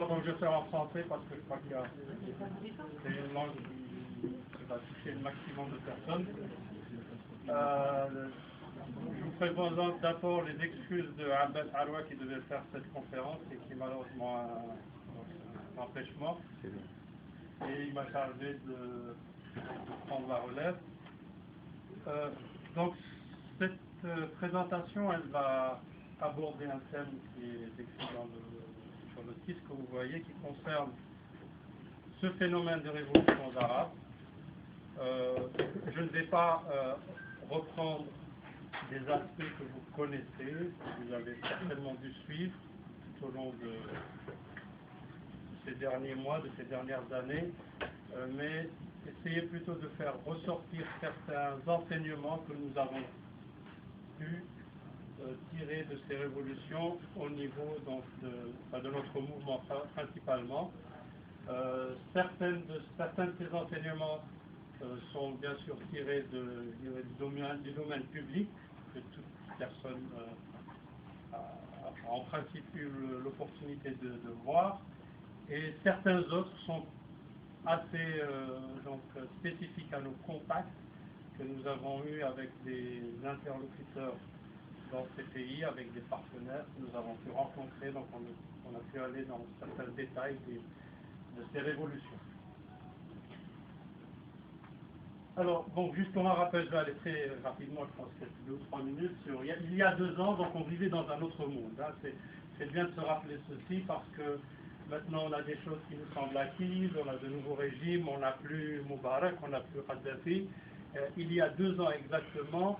Donc je vais faire en français parce que je crois qu'il y a c'est une langue qui va toucher le maximum de personnes. Je vous présente d'abord les excuses de Abbas Aroua qui devait faire cette conférence et qui malheureusement a un empêchement. Et il m'a chargé de prendre la relève. Donc cette présentation, elle va aborder un thème qui est décrit sur le titre que vous voyez, qui concerne ce phénomène de révolution arabe. Je ne vais pas reprendre des aspects que vous connaissez, que vous avez certainement dû suivre tout au long de ces derniers mois, de ces dernières années, mais essayez plutôt de faire ressortir certains enseignements que nous avons pu tirer de ces révolutions au niveau donc, de notre mouvement principalement. Certains de ces enseignements sont bien sûr tirés du domaine public, que toute personne a en principe eu l'opportunité de voir, et certains autres sont assez spécifiques à nos contacts que nous avons eus avec des interlocuteurs dans ces pays, avec des partenaires que nous avons pu rencontrer, donc on a pu aller dans certains détails de ces révolutions. Alors, bon, juste pour un rappel, je vais aller très rapidement, je pense que c'est 2 ou 3 minutes, il y a 2 ans, donc on vivait dans un autre monde. Hein. C'est bien de se rappeler ceci parce que maintenant on a des choses qui nous semblent acquises, on a de nouveaux régimes, on n'a plus Moubarak, on n'a plus Kadhafi. Il y a 2 ans exactement,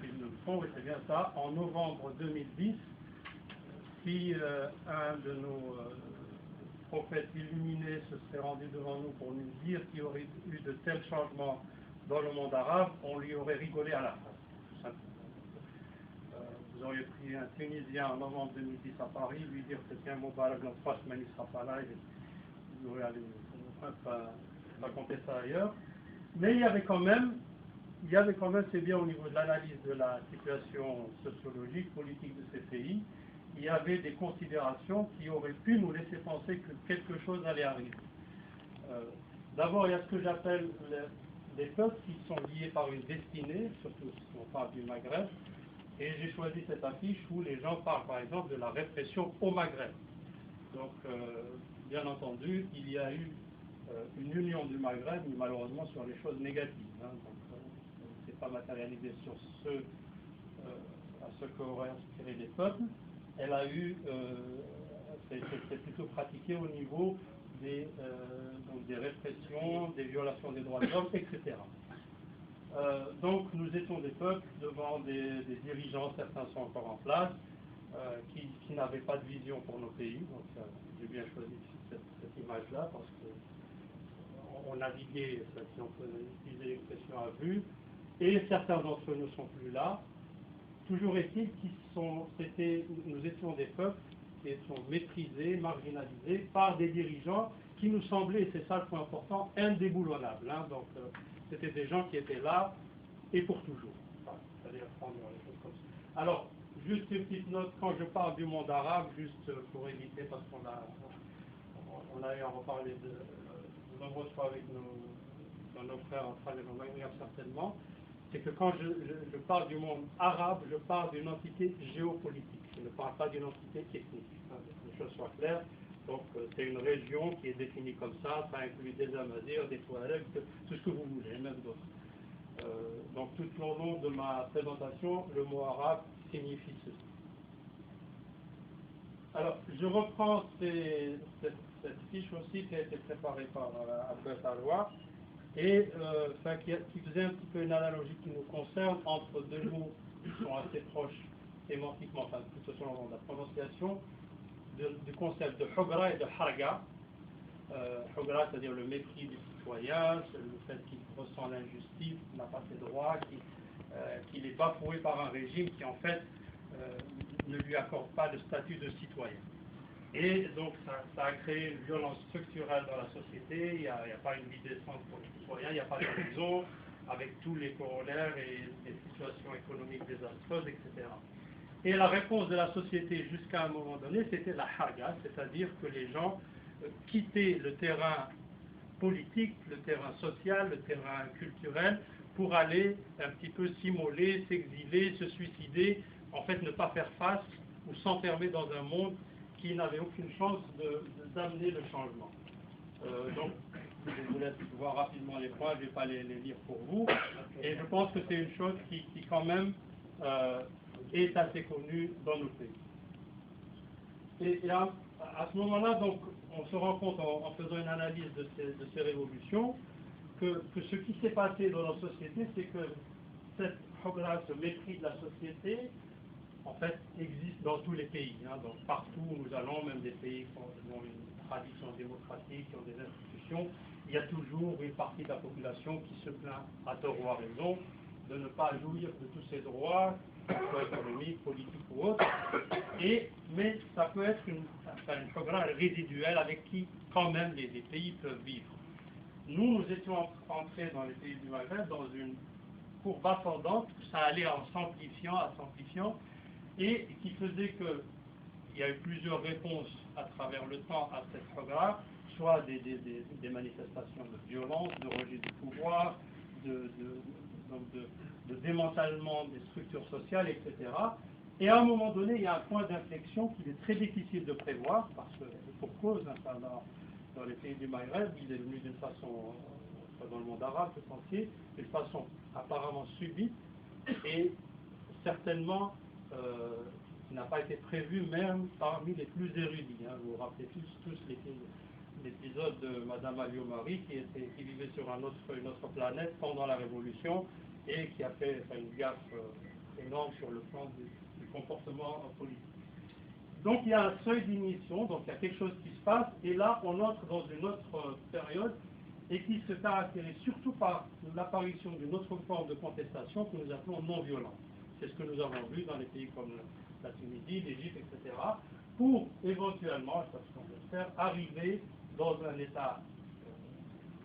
s'ils le font, et c'est bien ça, en novembre 2010, si un de nos prophète illuminé se serait rendu devant nous pour nous dire qu'il y aurait eu de tels changements dans le monde arabe, on lui aurait rigolé à la face, tout simplement. Vous auriez pris un Tunisien en novembre 2010 à Paris, lui dire que tiens, Moubarak dans 3 semaines il ne sera pas là, il aurait allé pas raconter ça ailleurs. Mais il y avait quand même, c'est bien au niveau de l'analyse de la situation sociologique, politique de ces pays, il y avait des considérations qui auraient pu nous laisser penser que quelque chose allait arriver. D'abord, il y a ce que j'appelle les peuples qui sont liés par une destinée, surtout si on parle du Maghreb, et j'ai choisi cette affiche où les gens parlent par exemple de la répression au Maghreb. Donc, bien entendu, il y a eu une union du Maghreb, mais malheureusement sur les choses négatives. Hein. Donc, c'est pas matérialisé sur à ce qu'auraient inspiré les peuples. Elle a eu, c'est plutôt pratiqué au niveau des répressions, des violations des droits de l'homme, etc. Donc nous étions des peuples devant des dirigeants, certains sont encore en place, qui n'avaient pas de vision pour nos pays. Donc j'ai bien choisi cette image-là parce qu'on naviguait, si on peut utiliser l'expression à vue, et certains d'entre eux ne sont plus là. Toujours est-il nous étions des peuples qui étaient méprisés, marginalisés par des dirigeants qui nous semblaient, et c'est ça le point important, indéboulonnables. Hein. Donc c'était des gens qui étaient là et pour toujours. Enfin, c'est-à-dire prendre les choses comme ça. Alors, juste une petite note, quand je parle du monde arabe, juste pour éviter, parce qu'on a eu à reparler de nombreuses fois avec nos frères en train de nos Maghreb certainement, c'est que quand je parle du monde arabe, je parle d'une entité géopolitique. Je ne parle pas d'une entité ethnique. Hein, que les choses soient claires. Donc, c'est une région qui est définie comme ça inclut des Amazirs, des Touaregs, tout ce que vous voulez, même d'autres. Donc, tout au long de ma présentation, le mot arabe signifie ceci. Alors, je reprends cette fiche aussi qui a été préparée par Abbas Aroua. Et qui faisait un petit peu une analogie qui nous concerne entre 2 mots qui sont assez proches sémantiquement, enfin plutôt selon la prononciation, du concept de Hugra et de Harga. Hugra, c'est-à-dire le mépris du citoyen, le fait qu'il ressent l'injustice, qu'il n'a pas ses droits, qu'il est bafoué par un régime qui en fait ne lui accorde pas de statut de citoyen. Et donc ça a créé une violence structurelle dans la société, il n'y a pas une vie décente pour les citoyens, il n'y a pas de prison, avec tous les corollaires et les situations économiques désastreuses, etc. Et la réponse de la société jusqu'à un moment donné, c'était la harga, c'est-à-dire que les gens quittaient le terrain politique, le terrain social, le terrain culturel, pour aller un petit peu s'immoler, s'exiler, se suicider, en fait ne pas faire face ou s'enfermer dans un monde qui n'avait aucune chance d'amener le changement. Donc, je vous laisse voir rapidement les points, je ne vais pas les lire pour vous. Et je pense que c'est une chose qui quand même, est assez connue dans nos pays. Et à ce moment-là, donc, on se rend compte en faisant une analyse de ces révolutions que ce qui s'est passé dans nos sociétés, c'est que cette programme, ce mépris de la société, en fait, existe dans tous les pays. Hein. Donc, partout où nous allons, même des pays qui ont une tradition démocratique, qui ont des institutions, il y a toujours une partie de la population qui se plaint, à tort ou à raison, de ne pas jouir de tous ces droits, soit économiques, politiques ou autres. Mais ça peut être une programme résiduelle avec qui, quand même, les pays peuvent vivre. Nous étions entrés dans les pays du Maghreb dans une courbe ascendante, ça allait en s'amplifiant, et qui faisait qu'il y a eu plusieurs réponses à travers le temps à cette programme, soit des manifestations de violence, de rejet du pouvoir, de démantèlement des structures sociales, etc. Et à un moment donné, il y a un point d'inflexion qu'il est très difficile de prévoir, parce que pour cause, enfin, dans les pays du Maghreb, il est venu d'une façon, dans le monde arabe tout entier, d'une façon apparemment subite, et certainement qui n'a pas été prévu même parmi les plus érudits. Hein. Vous vous rappelez tous l'épisode de Madame Alliot-Marie qui vivait sur une autre planète pendant la Révolution et qui a fait une gaffe énorme sur le plan du comportement politique. Donc il y a un seuil d'ignition, donc il y a quelque chose qui se passe, et là on entre dans une autre période et qui se caractérise surtout par l'apparition d'une autre forme de contestation que nous appelons non-violente. C'est ce que nous avons vu dans les pays comme la Tunisie, l'Égypte, etc., pour éventuellement, parce qu'on peut faire, arriver dans un état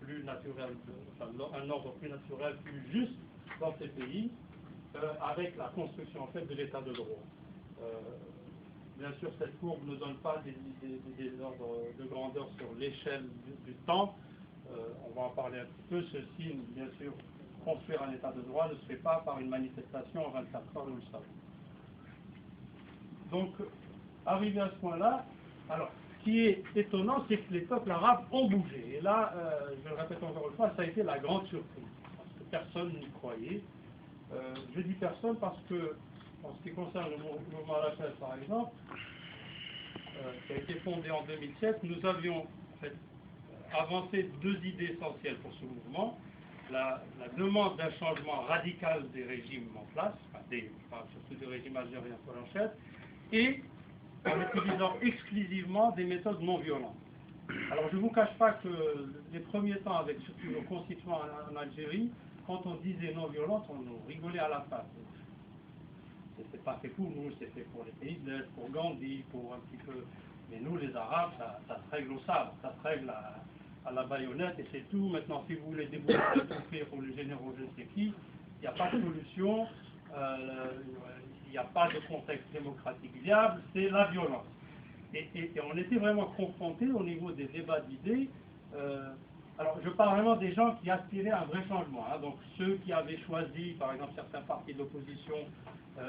plus naturel, un ordre plus naturel, plus juste dans ces pays, avec la construction en fait de l'état de droit. Bien sûr, cette courbe ne donne pas des ordres de grandeur sur l'échelle du temps. On va en parler un petit peu. Ceci, bien sûr, construire un état de droit ne se fait pas par une manifestation en 24 heures, nous le savons. Donc, arrivé à ce point-là, alors, ce qui est étonnant, c'est que les peuples arabes ont bougé. Et là, je le répète encore une fois, ça a été la grande surprise, parce que personne n'y croyait. Je dis personne parce que, en ce qui concerne le mouvement Al-Hachad, par exemple, qui a été fondé en 2007, nous avions en fait, avancé deux idées essentielles pour ce mouvement. La demande d'un changement radical des régimes en place, surtout des régimes algériens pour l'enchette, et en utilisant exclusivement des méthodes non violentes. Alors je ne vous cache pas que les premiers temps, avec surtout nos constituants en Algérie, quand on disait non violente, on nous rigolait à la face. C'était pas fait pour nous, c'était pour les pays de l'Est, pour Gandhi, pour un petit peu. Mais nous, les Arabes, ça se règle au sabre, ça se règle à la baïonnette et c'est tout. Maintenant, si vous voulez déboucher pour les généraux, je sais qui, il n'y a pas de solution, il n'y a pas de contexte démocratique viable, c'est la violence. Et on était vraiment confrontés au niveau des débats d'idées. Alors, je parle vraiment des gens qui aspiraient à un vrai changement. Hein, donc, ceux qui avaient choisi, par exemple, certains partis de l'opposition,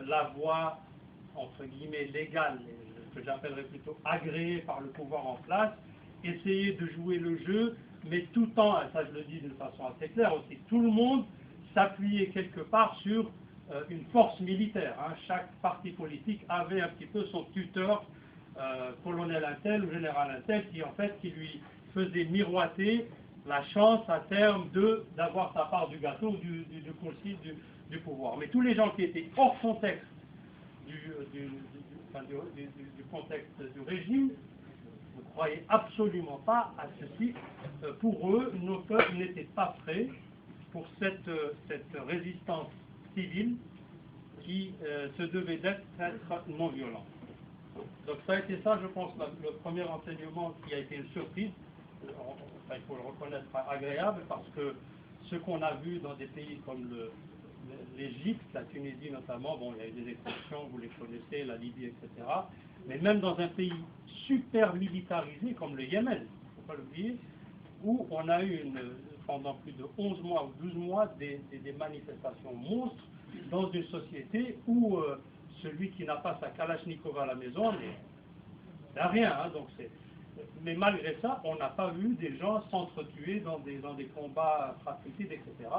la voie, entre guillemets, légale, que j'appellerais plutôt agréée par le pouvoir en place, essayer de jouer le jeu, mais tout en, ça je le dis d'une façon assez claire aussi, tout le monde s'appuyait quelque part sur une force militaire. Hein. Chaque parti politique avait un petit peu son tuteur, colonel Intel ou général Intel, qui lui faisait miroiter la chance à terme d'avoir sa part du gâteau du pouvoir. Mais tous les gens qui étaient hors contexte du contexte du régime ne croyaient absolument pas à ceci. Pour eux, nos peuples n'étaient pas prêts pour cette résistance civile qui se devait d'être non violente. Donc ça a été ça, je pense, le premier enseignement qui a été une surprise. Il faut le reconnaître agréable parce que ce qu'on a vu dans des pays comme l'Égypte, la Tunisie notamment, bon, il y a eu des exceptions, vous les connaissez, la Libye, etc. Mais même dans un pays super militarisé comme le Yémen, il ne faut pas l'oublier, où on a eu pendant plus de 11 mois ou 12 mois des manifestations monstres dans une société où celui qui n'a pas sa Kalachnikov à la maison, n'a rien. Hein, mais malgré ça, on n'a pas vu des gens s'entretuer dans des combats fratricides, etc.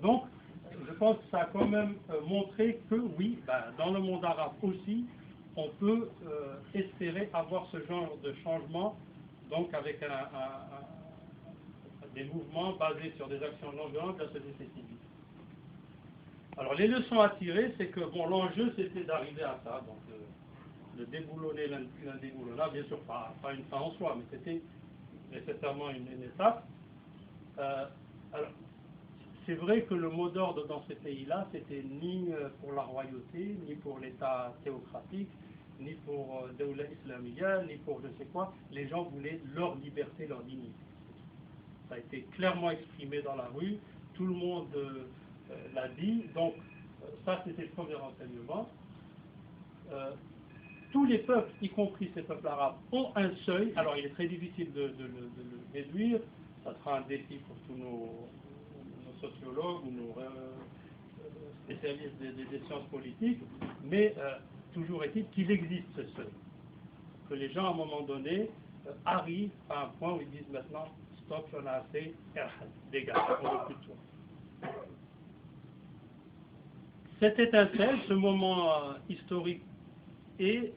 Donc, je pense que ça a quand même montré que oui, dans le monde arabe aussi, on peut espérer avoir ce genre de changement, donc avec des mouvements basés sur des actions non violentes de la société civile. Alors les leçons à tirer, c'est que bon, l'enjeu c'était d'arriver à ça, donc de déboulonner l'indéboulonnable, bien sûr pas une fin en soi, mais c'était nécessairement une étape. Alors, c'est vrai que le mot d'ordre dans ces pays-là, c'était ni pour la royauté, ni pour l'État théocratique, ni pour Dawla Islamiyya, ni pour je sais quoi. Les gens voulaient leur liberté, leur dignité. Ça a été clairement exprimé dans la rue, tout le monde l'a dit, donc ça c'était le premier renseignement. Tous les peuples, y compris ces peuples arabes, ont un seuil. Alors il est très difficile de le réduire, ça sera un défi pour tous nos sociologues ou nos spécialistes des sciences politiques, mais toujours est-il qu'il existe ce seuil. Que les gens à un moment donné arrivent à un point où ils disent maintenant stop, on a assez, dégage, on ne veut plus de toi. Cette étincelle, ce moment historique, et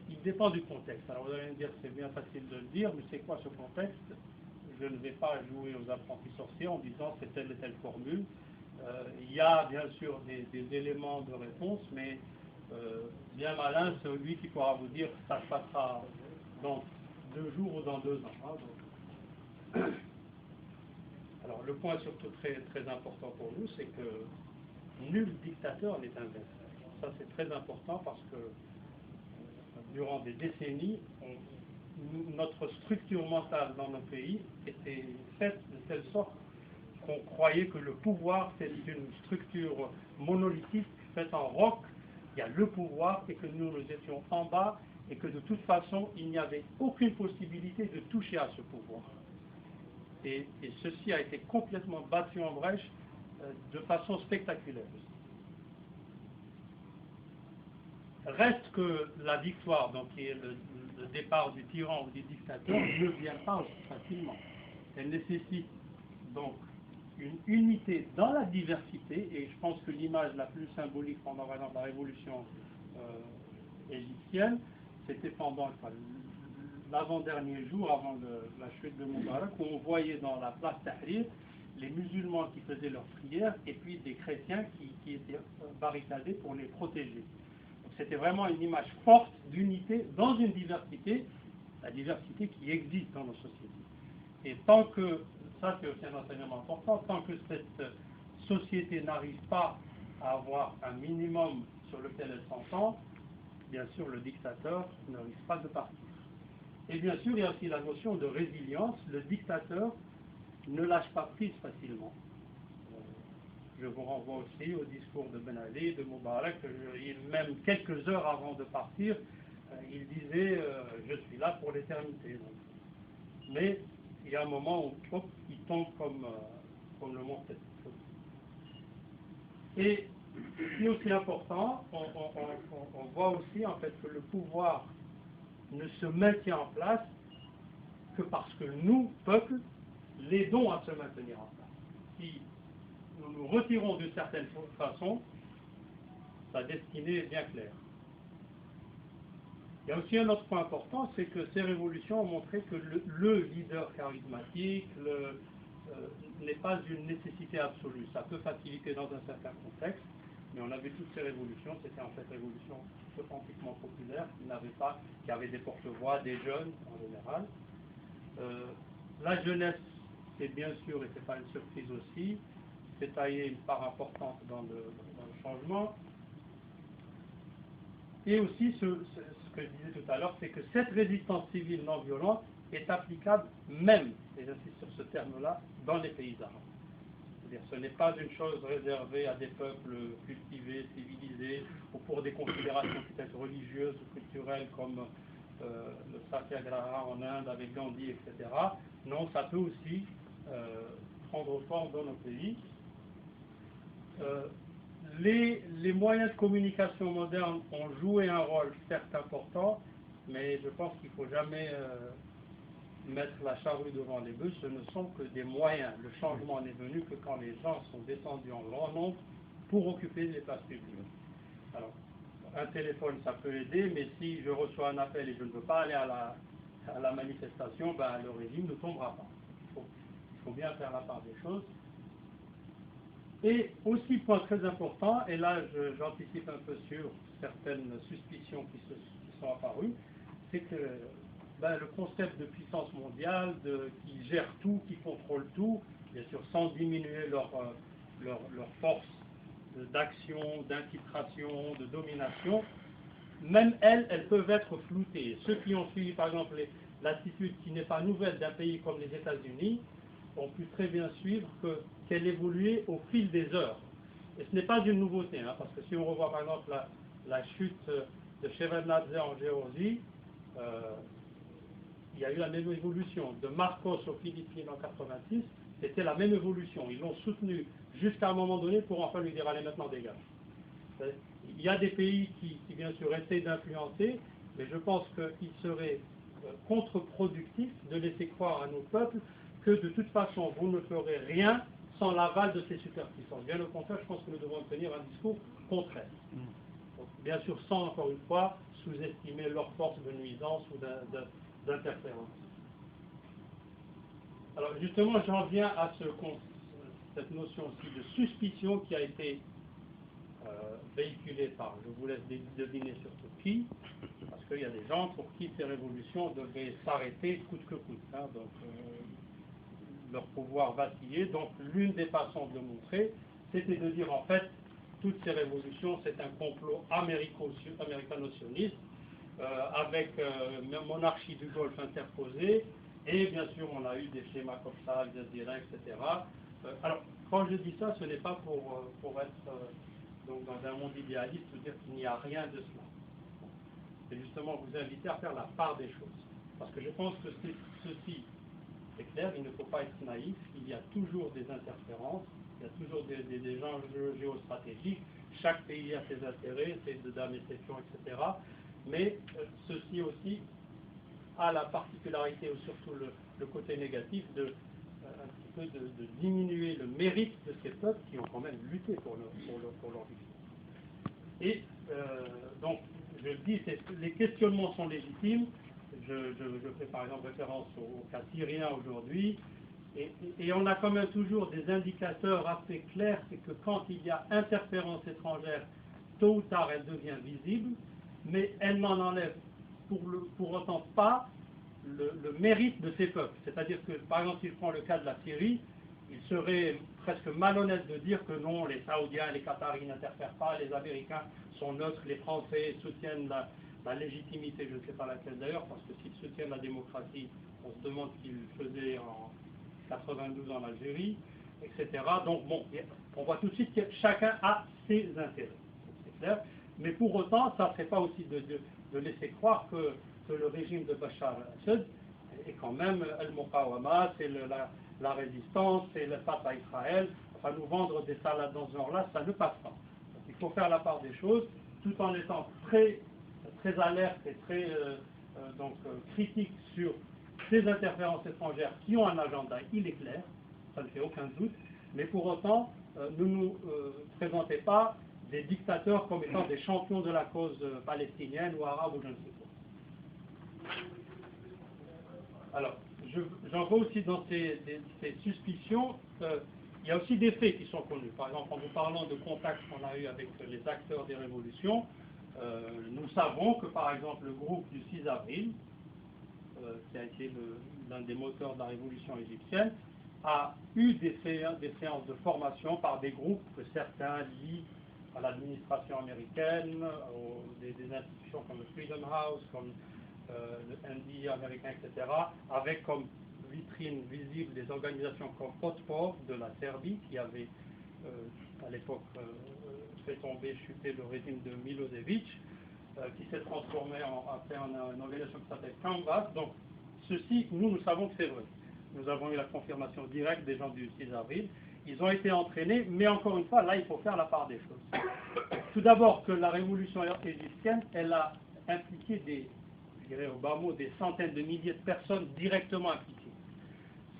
il dépend du contexte. Alors vous allez me dire que c'est bien facile de le dire, mais c'est quoi ce contexte? Je ne vais pas jouer aux apprentis sorciers en disant c'est telle et telle formule. Il y a bien sûr des éléments de réponse, mais bien malin celui qui pourra vous dire ça se passera dans 2 jours ou dans 2 ans. Hein, donc. Alors le point surtout très, très important pour nous, c'est que nul dictateur n'est invincible. Ça c'est très important parce que durant des décennies, notre structure mentale dans nos pays était faite de telle sorte qu'on croyait que le pouvoir c'est une structure monolithique faite en roc, il y a le pouvoir et que nous étions en bas et que de toute façon il n'y avait aucune possibilité de toucher à ce pouvoir. Et ceci a été complètement battu en brèche de façon spectaculaire. Reste que la victoire, donc qui est le départ du tyran ou du dictateur, ne vient pas aussi facilement. Elle nécessite donc une unité dans la diversité, et je pense que l'image la plus symbolique pendant par exemple, la révolution égyptienne, c'était pendant l'avant-dernier jour, avant la chute de Moubarak, où on voyait dans la place Tahrir les musulmans qui faisaient leurs prières et puis des chrétiens qui étaient barricadés pour les protéger. C'était vraiment une image forte d'unité dans une diversité, la diversité qui existe dans nos sociétés. Et tant que, ça c'est aussi un enseignement important, tant que cette société n'arrive pas à avoir un minimum sur lequel elle s'entend, bien sûr le dictateur ne risque pas de partir. Et bien sûr il y a aussi la notion de résilience, le dictateur ne lâche pas prise facilement. Je vous renvoie aussi au discours de Ben Ali, de Moubarak, même quelques heures avant de partir, il disait je suis là pour l'éternité. Mais il y a un moment où il tombe comme le mont. Et ce qui est aussi important, on voit aussi en fait que le pouvoir ne se maintient en place que parce que nous, peuple, l'aidons à se maintenir en place. Si nous nous retirons d'une certaine façon, sa destinée est bien claire. Il y a aussi un autre point important, c'est que ces révolutions ont montré que le leader charismatique n'est pas une nécessité absolue. Ça peut faciliter dans un certain contexte, mais on a vu toutes ces révolutions, c'était en fait révolutions authentiquement populaires, qui avaient des porte-voix, des jeunes en général. La jeunesse, c'est bien sûr, et ce n'est pas une surprise aussi, c'est taillé une part importante dans le changement. Et aussi, ce que je disais tout à l'heure, c'est que cette résistance civile non violente est applicable même, et j'insiste sur ce terme-là, dans les pays arabes. C'est-à-dire, ce n'est pas une chose réservée à des peuples cultivés, civilisés, ou pour des considérations peut-être religieuses ou culturelles comme le Satyagraha en Inde avec Gandhi, etc. Non, ça peut aussi prendre forme dans nos pays. Les moyens de communication modernes ont joué un rôle certes important, mais je pense qu'il ne faut jamais mettre la charrue devant les bœufs. Ce ne sont que des moyens. Le changement n'est venu que quand les gens sont descendus en grand nombre pour occuper les places publiques. Alors, un téléphone, ça peut aider, mais si je reçois un appel et je ne veux pas aller à la manifestation, ben, le régime ne tombera pas. Il faut bien faire la part des choses. Et aussi, point très important, et là j'anticipe un peu sur certaines suspicions qui sont apparues, c'est que ben, le concept de puissance mondiale, qui gère tout, qui contrôle tout, bien sûr sans diminuer leur force d'action, d'infiltration, de domination, même elles peuvent être floutées. Ceux qui ont suivi par exemple l'attitude qui n'est pas nouvelle d'un pays comme les États-Unis ont pu très bien suivre qu'elle évoluait au fil des heures. Et ce n'est pas une nouveauté, hein, parce que si on revoit par exemple la chute de Shevardnadze en Géorgie, il y a eu la même évolution. De Marcos aux Philippines en 86, c'était la même évolution. Ils l'ont soutenu jusqu'à un moment donné pour enfin lui dire allez maintenant dégage. Il y a des pays qui bien sûr essaient d'influencer, mais je pense qu'il serait contre-productif de laisser croire à nos peuples que de toute façon vous ne ferez rien sans l'aval de ces superpuissances. Bien au contraire, je pense que nous devons tenir un discours contraire. Donc, bien sûr, sans encore une fois sous-estimer leur force de nuisance ou d'interférence. Alors justement, j'en viens à cette notion aussi de suspicion qui a été véhiculée par, je vous laisse deviner surtout qui, parce qu'il y a des gens pour qui ces révolutions devaient s'arrêter coûte que coûte. Hein, donc leur pouvoir vacillait. Donc l'une des façons de le montrer, c'était de dire en fait, toutes ces révolutions, c'est un complot américano-sioniste, avec monarchie du Golfe interposée, et bien sûr on a eu des schémas comme ça, Al Jazeera, etc. Alors, quand je dis ça, ce n'est pas pour être donc dans un monde idéaliste, pour dire qu'il n'y a rien de cela. C'est justement vous inviter à faire la part des choses. Parce que je pense que ceci est clair, il ne faut pas être naïf, il y a toujours des interférences, il y a toujours des enjeux géostratégiques, chaque pays a ses intérêts, ses dames et ses pions, etc. Mais ceci aussi a la particularité, ou surtout le côté négatif, un petit peu de diminuer le mérite de ces peuples qui ont quand même lutté pour leur victoire. Et donc, je dis, les questionnements sont légitimes. Je fais par exemple référence au cas syrien aujourd'hui. Et on a quand même toujours des indicateurs assez clairs, c'est que quand il y a interférence étrangère, tôt ou tard elle devient visible, mais elle n'en enlève pour autant pas le mérite de ces peuples. C'est-à-dire que, par exemple, si je prends le cas de la Syrie, il serait presque malhonnête de dire que non, les Saoudiens et les Qataris n'interfèrent pas, les Américains sont neutres, les Français soutiennent la légitimité, je ne sais pas laquelle d'ailleurs, parce que s'ils soutiennent la démocratie, on se demande ce qu'ils faisaient en 92 en Algérie, etc. Donc bon, on voit tout de suite que chacun a ses intérêts, c'est clair. Mais pour autant, ça ne serait pas aussi de laisser croire que le régime de Bachar al-Assad est quand même al-Muqawama, c'est la résistance, c'est le face à Israël. Enfin, nous vendre des salades dans ce genre-là, ça ne passe pas. Donc, il faut faire la part des choses, tout en étant très, très alerte et très critique sur ces interférences étrangères qui ont un agenda, il est clair, ça ne fait aucun doute, mais pour autant, ne nous présentez pas des dictateurs comme étant des champions de la cause palestinienne ou arabe ou je ne sais quoi. Alors, j'en vois aussi dans ces suspicions, il y a aussi des faits qui sont connus. Par exemple, en vous parlant de contacts qu'on a eu avec les acteurs des révolutions, nous savons que par exemple le groupe du 6 avril, qui a été l'un des moteurs de la révolution égyptienne, a eu des séances de formation par des groupes que certains lient à l'administration américaine, des institutions comme le Freedom House, comme le NDI américain, etc., avec comme vitrine visible des organisations comme Otpor de la Serbie, qui avait à l'époque fait tomber, chuter le régime de Milosevic, qui s'est transformé après en une organisation qui s'appelle Canvas. Donc ceci, nous savons que c'est vrai. Nous avons eu la confirmation directe des gens du 6 avril. Ils ont été entraînés, mais encore une fois, là, il faut faire la part des choses. Tout d'abord que la révolution égyptienne, elle a impliqué je dirais au bas mot, des centaines de milliers de personnes directement impliquées.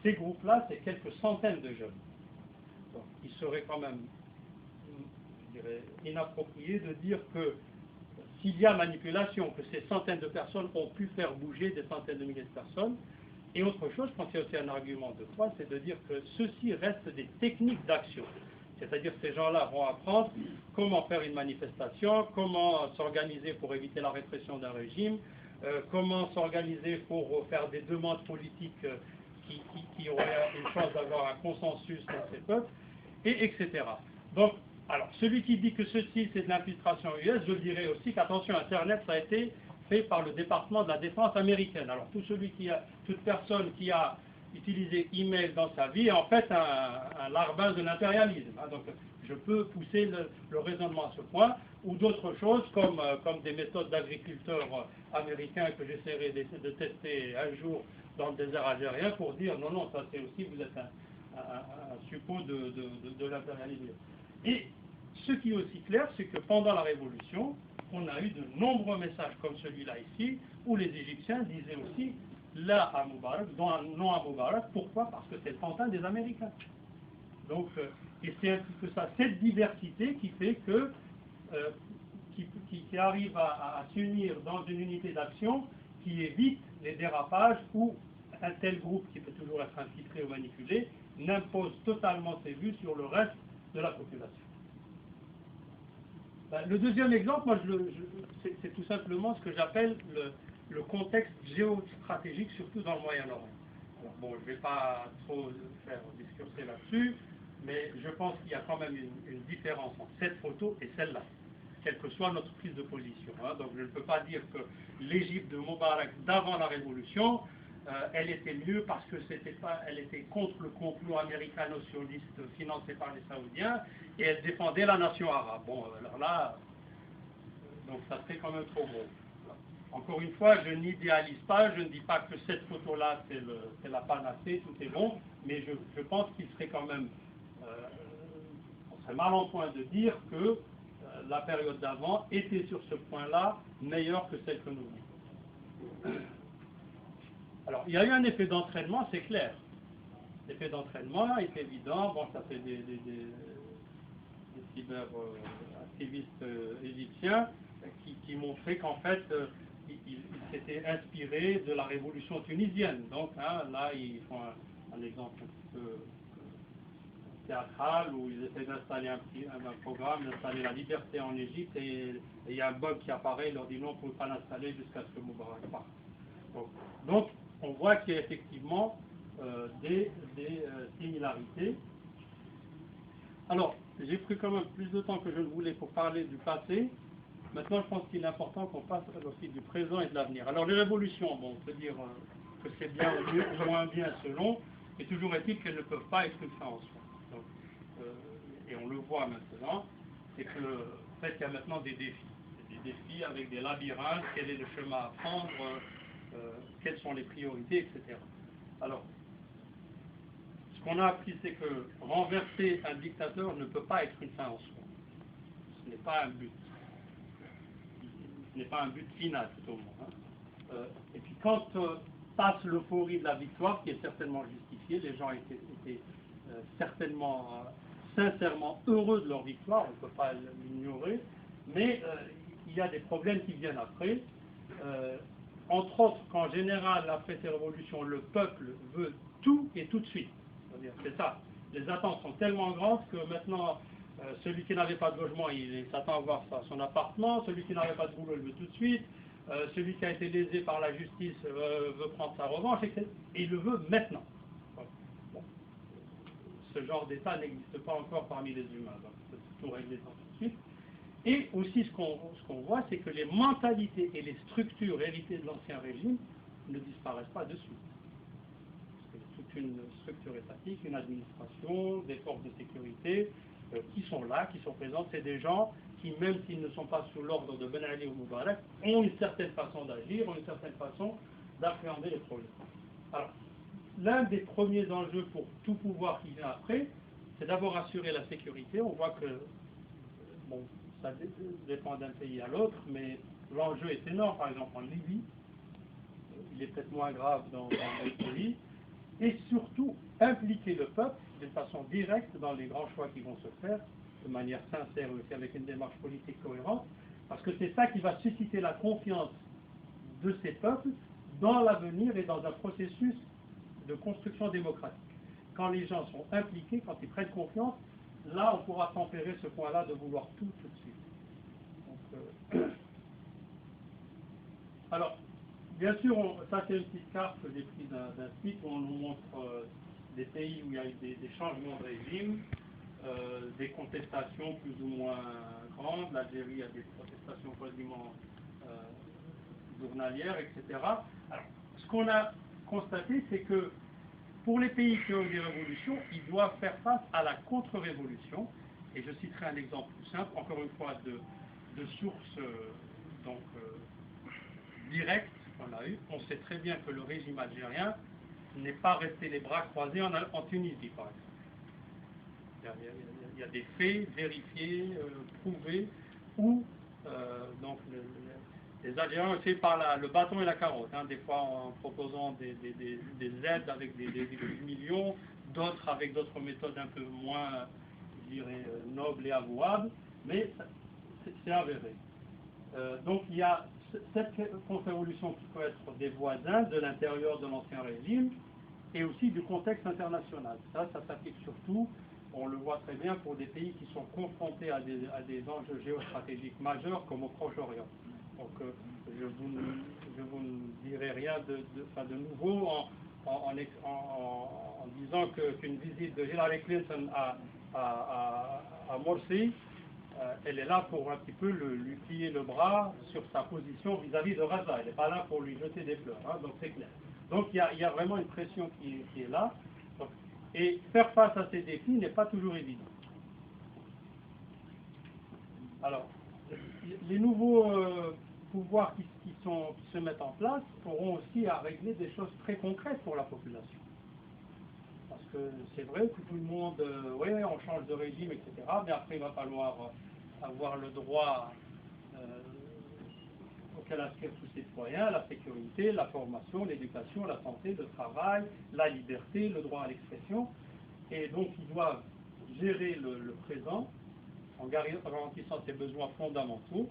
Ces groupes-là, c'est quelques centaines de jeunes. Donc, il serait quand même, je dirais, inapproprié de dire que s'il y a manipulation, que ces centaines de personnes ont pu faire bouger des centaines de milliers de personnes. Et autre chose, je pense qu'il y a aussi un argument de foi, c'est de dire que ceci reste des techniques d'action. C'est-à-dire que ces gens-là vont apprendre comment faire une manifestation, comment s'organiser pour éviter la répression d'un régime, comment s'organiser pour faire des demandes politiques qui auraient une chance d'avoir un consensus dans ces peuples, etc. Donc, alors, celui qui dit que ceci c'est de l'infiltration US, je dirais aussi qu'attention, Internet, ça a été fait par le département de la défense américaine. Alors, toute personne qui a utilisé email dans sa vie est en fait un larbin de l'impérialisme. Hein. Donc, je peux pousser le raisonnement à ce point, ou d'autres choses comme des méthodes d'agriculteurs américains que j'essaierai de tester un jour dans le désert algérien pour dire non, ça c'est aussi, vous êtes un suppôt de l'impérialisme. Et ce qui est aussi clair, c'est que pendant la Révolution, on a eu de nombreux messages comme celui-là ici, où les Égyptiens disaient aussi là à Moubarak, non à Moubarak. Pourquoi? Parce que c'est le pantin des Américains. Donc, et c'est un petit peu ça, cette diversité qui fait que, qui arrive à s'unir dans une unité d'action qui évite les dérapages où un tel groupe, qui peut toujours être infiltré ou manipulé, n'impose totalement ses vues sur le reste de la population. Le deuxième exemple, moi, c'est tout simplement ce que j'appelle le contexte géostratégique, surtout dans le Moyen-Orient. Alors, bon, je ne vais pas trop faire discurser là-dessus, mais je pense qu'il y a quand même une différence entre cette photo et celle-là, quelle que soit notre prise de position. Hein. Donc, je ne peux pas dire que l'Égypte de Moubarak d'avant la Révolution, elle était mieux parce que elle était contre le complot américano-sioniste financé par les Saoudiens et elle défendait la nation arabe. Bon, alors là, donc ça serait quand même trop gros. Encore une fois, je n'idéalise pas, je ne dis pas que cette photo-là, c'est la panacée, tout est bon, mais je pense qu'il serait quand même, on serait mal en point de dire que la période d'avant était sur ce point-là meilleure que celle que nous vivons. Alors, il y a eu un effet d'entraînement, c'est clair. L'effet d'entraînement est évident. Bon, ça fait des cyber-activistes égyptiens qui montraient qu'en fait, ils s'étaient inspirés de la révolution tunisienne. Donc, hein, là, ils font un exemple un petit peu théâtral où ils essaient d'installer un programme, d'installer la liberté en Égypte et il y a un bug qui apparaît, il leur dit non, on ne peut pas l'installer jusqu'à ce que Moubarak parte. Donc, on voit qu'il y a effectivement des similarités. Alors, j'ai pris quand même plus de temps que je ne voulais pour parler du passé. Maintenant, je pense qu'il est important qu'on passe aussi du présent et de l'avenir. Alors, les révolutions, bon, on peut dire que c'est bien ou moins bien selon, mais toujours est-il qu'elles ne peuvent pas être une fin en soi. Donc, et on le voit maintenant, c'est que, en fait, il y a maintenant des défis. Des défis avec des labyrinthes, quel est le chemin à prendre, quelles sont les priorités, etc. Alors, ce qu'on a appris, c'est que renverser un dictateur ne peut pas être une fin en soi. Ce n'est pas un but. Ce n'est pas un but final, tout au moins. Hein. Et puis quand passe l'euphorie de la victoire, qui est certainement justifiée, les gens étaient certainement, sincèrement heureux de leur victoire, on ne peut pas l'ignorer, mais il y a des problèmes qui viennent après. Entre autres, qu'en général, après ces révolutions, le peuple veut tout et tout de suite. C'est ça. Les attentes sont tellement grandes que maintenant, celui qui n'avait pas de logement, il s'attend à avoir son appartement. Celui qui n'avait pas de boulot, il veut tout de suite. Celui qui a été lésé par la justice veut prendre sa revanche, etc. Et il le veut maintenant. Bon. Ce genre d'état n'existe pas encore parmi les humains. Donc, il faut tout régler ça tout de suite. Et aussi, ce qu'on voit, c'est que les mentalités et les structures héritées de l'ancien régime ne disparaissent pas de suite. toute une structure étatique, une administration, des forces de sécurité qui sont là, qui sont présentes. C'est des gens qui, même s'ils ne sont pas sous l'ordre de Ben Ali ou Moubarak, ont une certaine façon d'agir, ont une certaine façon d'appréhender les problèmes. Alors, l'un des premiers enjeux pour tout pouvoir qui vient après, c'est d'abord assurer la sécurité. On voit que, bon, ça dépend d'un pays à l'autre, mais l'enjeu est énorme. Par exemple, en Libye, il est peut-être moins grave dans d'autres pays, et surtout impliquer le peuple d'une façon directe dans les grands choix qui vont se faire, de manière sincère aussi, avec une démarche politique cohérente, parce que c'est ça qui va susciter la confiance de ces peuples dans l'avenir et dans un processus de construction démocratique. Quand les gens sont impliqués, quand ils prennent confiance, là on pourra tempérer ce point-là de vouloir tout de suite. Donc, alors, bien sûr, ça c'est une petite carte que j'ai prise d'un site où on nous montre des pays où il y a eu des changements de régime, des contestations plus ou moins grandes. L'Algérie a des protestations quasiment journalières, etc. Alors, ce qu'on a constaté, c'est que pour les pays qui ont eu des révolutions, ils doivent faire face à la contre-révolution. Et je citerai un exemple tout simple, encore une fois, de sources directes qu'on a eues. On sait très bien que le régime algérien n'est pas resté les bras croisés en Tunisie, par exemple. Il y a des faits vérifiés, prouvés, où donc les Algériens ont fait par le bâton et la carotte, des fois en proposant des aides avec des millions, d'autres avec d'autres méthodes un peu moins, je dirais, nobles et avouables, mais c'est avéré. Donc il y a cette contre-révolution qui peut être des voisins, de l'intérieur de l'ancien régime, et aussi du contexte international. Ça s'applique surtout, on le voit très bien, pour des pays qui sont confrontés à des enjeux géostratégiques majeurs comme au Proche-Orient. Donc je vous ne dirai rien de nouveau en disant qu'une visite de Hillary Clinton à Morsi, elle est là pour un petit peu lui plier le bras sur sa position vis-à-vis de Gaza. Elle n'est pas là pour lui jeter des fleurs, donc c'est clair. Donc il y a vraiment une pression qui est là. Donc, et faire face à ces défis n'est pas toujours évident. Alors, les nouveaux pouvoirs qui se mettent en place auront aussi à régler des choses très concrètes pour la population. Parce que c'est vrai que tout le monde, ouais, on change de régime, etc. Mais après, il va falloir avoir le droit auquel aspirent tous les citoyens, la sécurité, la formation, l'éducation, la santé, le travail, la liberté, le droit à l'expression. Et donc, ils doivent gérer le présent en garantissant ses besoins fondamentaux.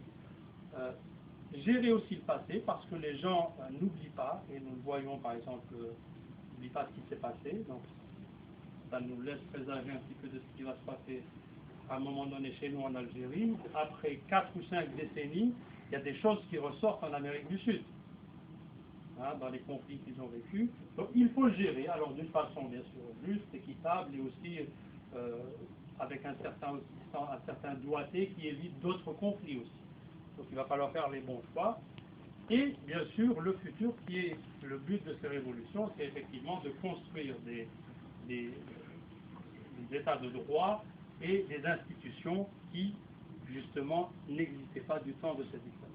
Gérer aussi le passé, parce que les gens n'oublient pas, et nous le voyons par exemple, n'oublient pas ce qui s'est passé, donc ça nous laisse présager un petit peu de ce qui va se passer à un moment donné chez nous en Algérie. Après 4 ou 5 décennies, il y a des choses qui ressortent en Amérique du Sud, dans les conflits qu'ils ont vécus. Donc il faut le gérer, alors d'une façon bien sûr juste, équitable, et aussi avec un certain doigté qui évite d'autres conflits aussi. Donc il va falloir faire les bons choix. Et bien sûr, le futur qui est le but de ces révolutions, c'est effectivement de construire des états de droit et des institutions qui, justement, n'existaient pas du temps de ces dictatures.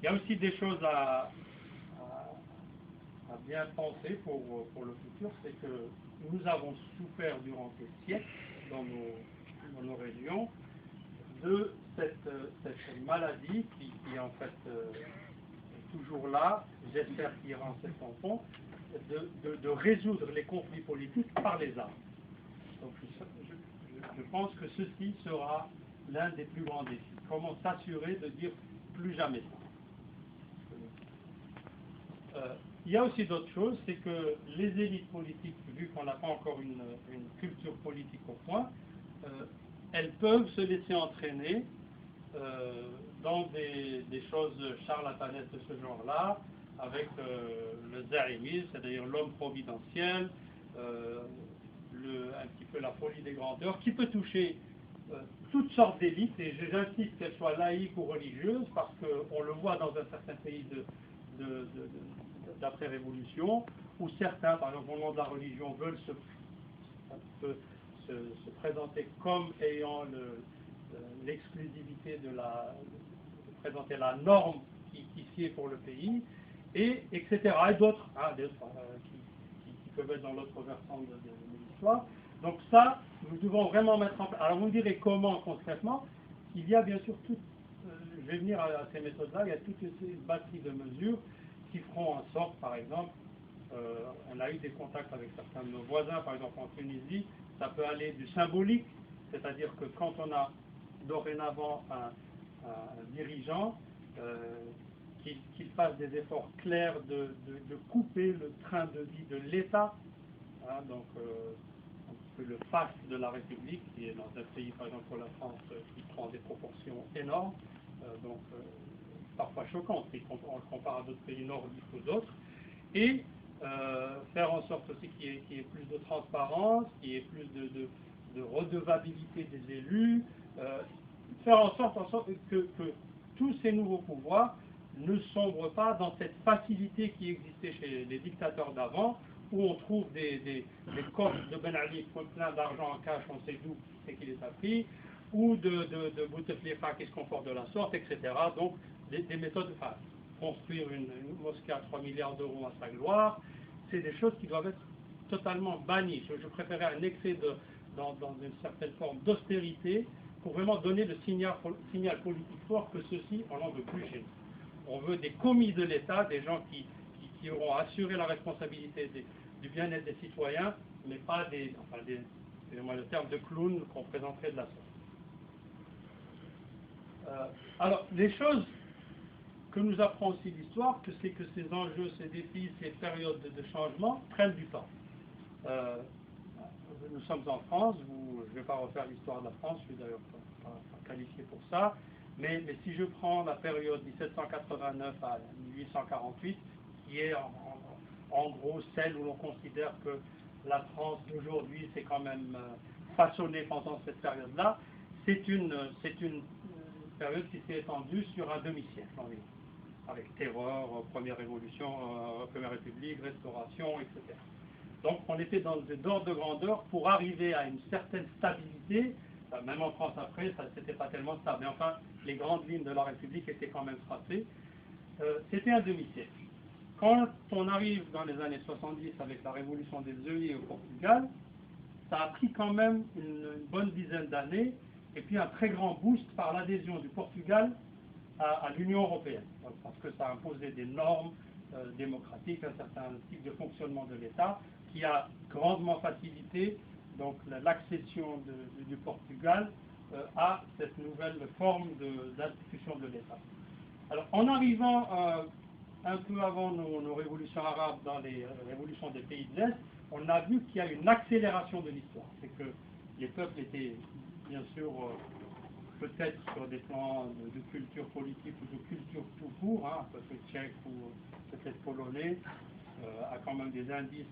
Il y a aussi des choses à bien penser pour le futur, c'est que nous avons souffert durant des siècles dans nos régions de cette maladie qui en fait est toujours là, j'espère qu'il ira en septembre, de résoudre les conflits politiques par les armes. Donc je pense que ceci sera l'un des plus grands défis. Comment s'assurer de dire plus jamais ça. Il y a aussi d'autres choses, c'est que les élites politiques, vu qu'on n'a pas encore une culture politique au point, elles peuvent se laisser entraîner dans des choses charlatanesques de ce genre-là, avec le zaïmisme, c'est-à-dire l'homme providentiel, un petit peu la folie des grandeurs, qui peut toucher toutes sortes d'élites, et j'insiste qu'elles soient laïques ou religieuses, parce qu'on le voit dans un certain pays d'après-révolution, où certains, par exemple au nom de la religion, veulent se présenter comme ayant l'exclusivité de présenter la norme qui sied pour le pays, etc. Et d'autres, qui peuvent être dans l'autre versant de l'histoire. Donc ça, nous devons vraiment mettre en place. Alors vous me direz comment concrètement? Il y a bien sûr je vais venir à ces méthodes-là, il y a toute ces batteries de mesures qui feront en sorte, par exemple, on a eu des contacts avec certains de nos voisins, par exemple en Tunisie, ça peut aller du symbolique, c'est-à-dire que quand on a dorénavant un dirigeant, qu'il fasse des efforts clairs de couper le train de vie de l'État, hein, donc le faste de la République, qui est dans un pays, par exemple pour la France, qui prend des proportions énormes, parfois choquantes, si on le compare à d'autres pays nordiques ou d'autres, et faire en sorte aussi qu'il y ait plus de transparence, qu'il y ait plus de redevabilité des élus, faire en sorte que tous ces nouveaux pouvoirs ne sombrent pas dans cette facilité qui existait chez les dictateurs d'avant, où on trouve des coffres de Ben Ali plein d'argent en cash, on sait d'où c'est qu'il les a pris, ou de Bouteflika qui se comporte de la sorte, etc. Donc des méthodes, construire une mosquée à 3 milliards d'euros à sa gloire, c'est des choses qui doivent être totalement bannies. Je préférais un excès dans une certaine forme d'austérité pour vraiment donner le signal politique fort que ceci, on n'en veut plus chez nous. On veut des commis de l'État, des gens qui auront assuré la responsabilité du bien-être des citoyens, mais pas excusez-moi le terme, de clowns qu'on présenterait de la sorte. Alors, les choses que nous apprend aussi l'histoire, c'est que ces enjeux, ces défis, ces périodes de changement prennent du temps. Nous sommes en France, je ne vais pas refaire l'histoire de la France, je suis d'ailleurs pas qualifié pour ça, mais si je prends la période 1789 à 1848, qui est en gros celle où l'on considère que la France d'aujourd'hui s'est quand même façonnée pendant cette période-là, c'est une période qui s'est étendue sur un demi-siècle environ, avec terreur, première révolution, première république, restauration, etc. Donc on était dans d'ordre de grandeur pour arriver à une certaine stabilité, même en France après, ça n'était pas tellement stable, mais enfin les grandes lignes de la République étaient quand même tracées. C'était un demi-siècle. Quand on arrive dans les années 70 avec la révolution des œillets au Portugal, ça a pris quand même une bonne dizaine d'années, et puis un très grand boost par l'adhésion du Portugal à l'Union européenne, parce que ça a imposé des normes démocratiques, un certain type de fonctionnement de l'État, qui a grandement facilité donc l'accession du Portugal à cette nouvelle forme d'institution de l'État. Alors, en arrivant un peu avant nos révolutions arabes dans les révolutions des pays de l'Est, on a vu qu'il y a une accélération de l'histoire. C'est que les peuples étaient, bien sûr, peut-être sur des plans de culture politique ou de culture tout court, hein, peut-être tchèque ou peut-être polonais, a quand même des indices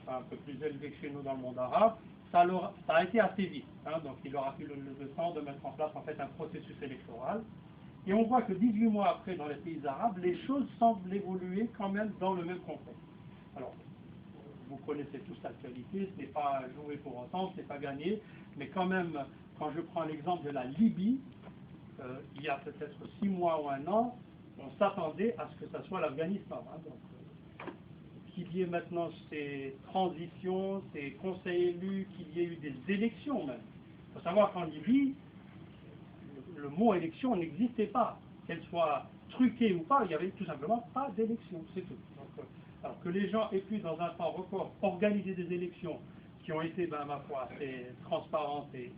un peu plus élevés que chez nous dans le monde arabe. Ça a été assez vite, hein, donc il aura fallu le temps de mettre en place en fait un processus électoral. Et on voit que 18 mois après, dans les pays arabes, les choses semblent évoluer quand même dans le même contexte. Alors, vous connaissez tous l'actualité, ce n'est pas joué pour autant, ce n'est pas gagné, mais quand même, quand je prends l'exemple de la Libye, il y a peut-être 6 mois ou 1 an, on s'attendait à ce que ça soit l'Afghanistan. Hein, donc, qu'il y ait maintenant ces transitions, ces conseils élus, qu'il y ait eu des élections même. Il faut savoir qu'en Libye, le mot élection n'existait pas. Qu'elle soit truquée ou pas, il n'y avait tout simplement pas d'élection, c'est tout. Donc, alors que les gens aient pu, dans un temps record, organiser des élections qui ont été, ma foi, assez transparentes et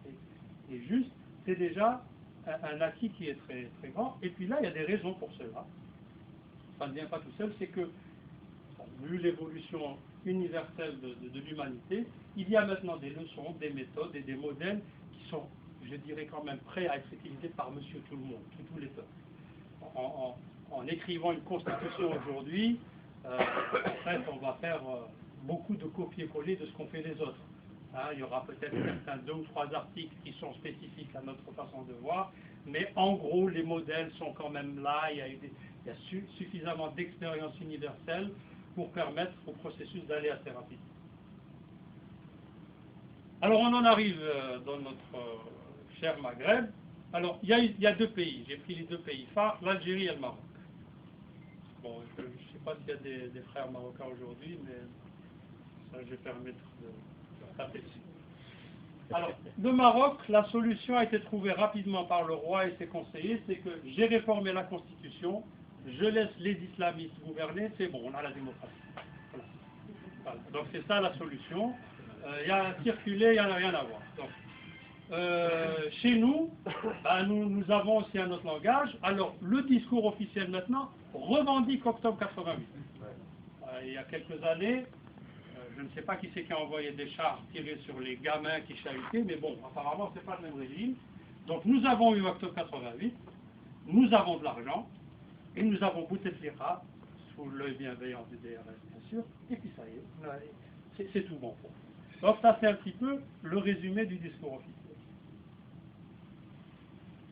justes, c'est déjà un acquis qui est très, très grand. Et puis là, il y a des raisons pour cela. Ça ne vient pas tout seul, c'est que, vu l'évolution universelle de l'humanité, il y a maintenant des leçons, des méthodes et des modèles qui sont, je dirais quand même, prêts à être utilisés par monsieur tout le monde, tous les peuples. En écrivant une constitution aujourd'hui, en fait, on va faire beaucoup de copier-coller de ce qu'ont fait les autres. Hein, il y aura peut-être certains 2 ou 3 articles qui sont spécifiques à notre façon de voir, mais en gros, les modèles sont quand même là. Il y a eu Il y a suffisamment d'expérience universelle pour permettre au processus d'aller assez rapide. Alors on en arrive dans notre cher Maghreb. Alors il y a deux pays, j'ai pris les deux pays phares, l'Algérie et le Maroc. Bon, je ne sais pas s'il y a des frères marocains aujourd'hui, mais ça je vais permettre de taper dessus. Alors, le Maroc, la solution a été trouvée rapidement par le roi et ses conseillers, c'est que j'ai réformé la constitution, je laisse les islamistes gouverner, c'est bon, on a la démocratie. Voilà. Donc c'est ça la solution. Il y a circulé, il n'y en a rien à voir. Donc, chez nous, nous avons aussi un autre langage. Alors, le discours officiel maintenant revendique octobre 88. Il y a quelques années, je ne sais pas qui c'est qui a envoyé des chars tirés sur les gamins qui chahutaient, mais bon, apparemment, ce n'est pas le même régime. Donc, nous avons eu octobre 88, nous avons de l'argent, et nous avons Bouteflika, sous l'œil bienveillant du DRS, bien sûr, et puis ça y est, c'est tout bon pour nous. Donc, ça, c'est un petit peu le résumé du discours officiel.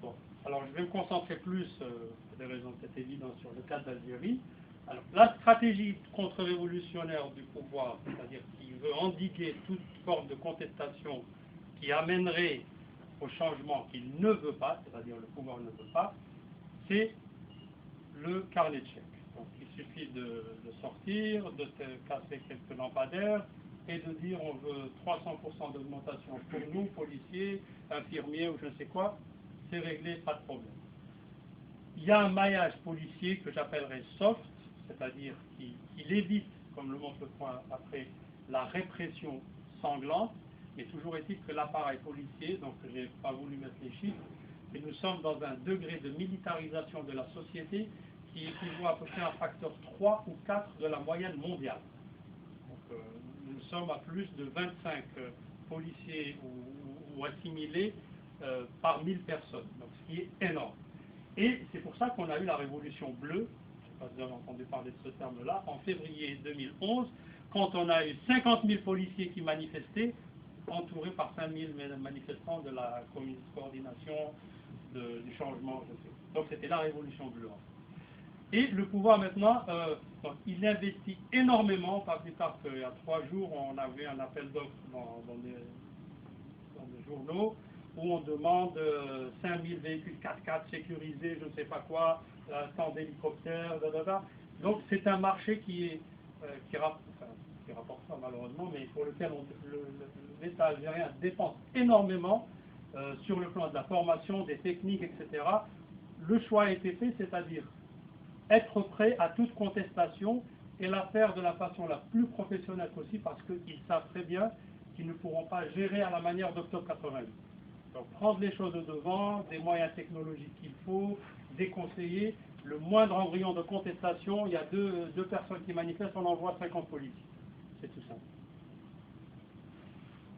Bon, alors, je vais me concentrer plus, pour des raisons peut-être évidentes, sur le cas d'Algérie. Alors, la stratégie contre-révolutionnaire du pouvoir, c'est-à-dire qui veut endiguer toute forme de contestation qui amènerait au changement qu'il ne veut pas, c'est-à-dire le pouvoir ne veut pas, c'est le carnet de chèques. Donc il suffit de sortir, de casser quelques lampadaires et de dire on veut 300% d'augmentation pour nous, policiers, infirmiers ou je ne sais quoi, c'est réglé, pas de problème. Il y a un maillage policier que j'appellerais soft, c'est-à-dire qu'il évite, comme le montre le point après, la répression sanglante, mais toujours est-il que l'appareil policier, donc je n'ai pas voulu mettre les chiffres, mais nous sommes dans un degré de militarisation de la société qui équivaut à peu près à un facteur 3 ou 4 de la moyenne mondiale. Donc, nous sommes à plus de 25 policiers ou assimilés par 1000 personnes, donc ce qui est énorme. Et c'est pour ça qu'on a eu la révolution bleue, je ne sais pas si vous avez entendu parler de ce terme-là, en février 2011, quand on a eu 50 000 policiers qui manifestaient, entourés par 5 000 manifestants de la coordination du changement. Donc c'était la révolution bleue. Et le pouvoir maintenant, donc, il investit énormément, pas plus tard qu'il y a 3 jours, on avait un appel d'offres dans des journaux, où on demande 5000 véhicules 4x4 sécurisés, je ne sais pas quoi, tant d'hélicoptères, Donc c'est un marché qui rapporte ça malheureusement, mais pour lequel l'État algérien dépense énormément sur le plan de la formation, des techniques, etc. Le choix a été fait, c'est-à-dire être prêt à toute contestation et la faire de la façon la plus professionnelle possible parce qu'ils savent très bien qu'ils ne pourront pas gérer à la manière d'octobre 88. Donc prendre les choses au devant, des moyens technologiques qu'il faut, des conseillers, le moindre embryon de contestation, il y a deux personnes qui manifestent, on envoie 50 policiers. C'est tout simple.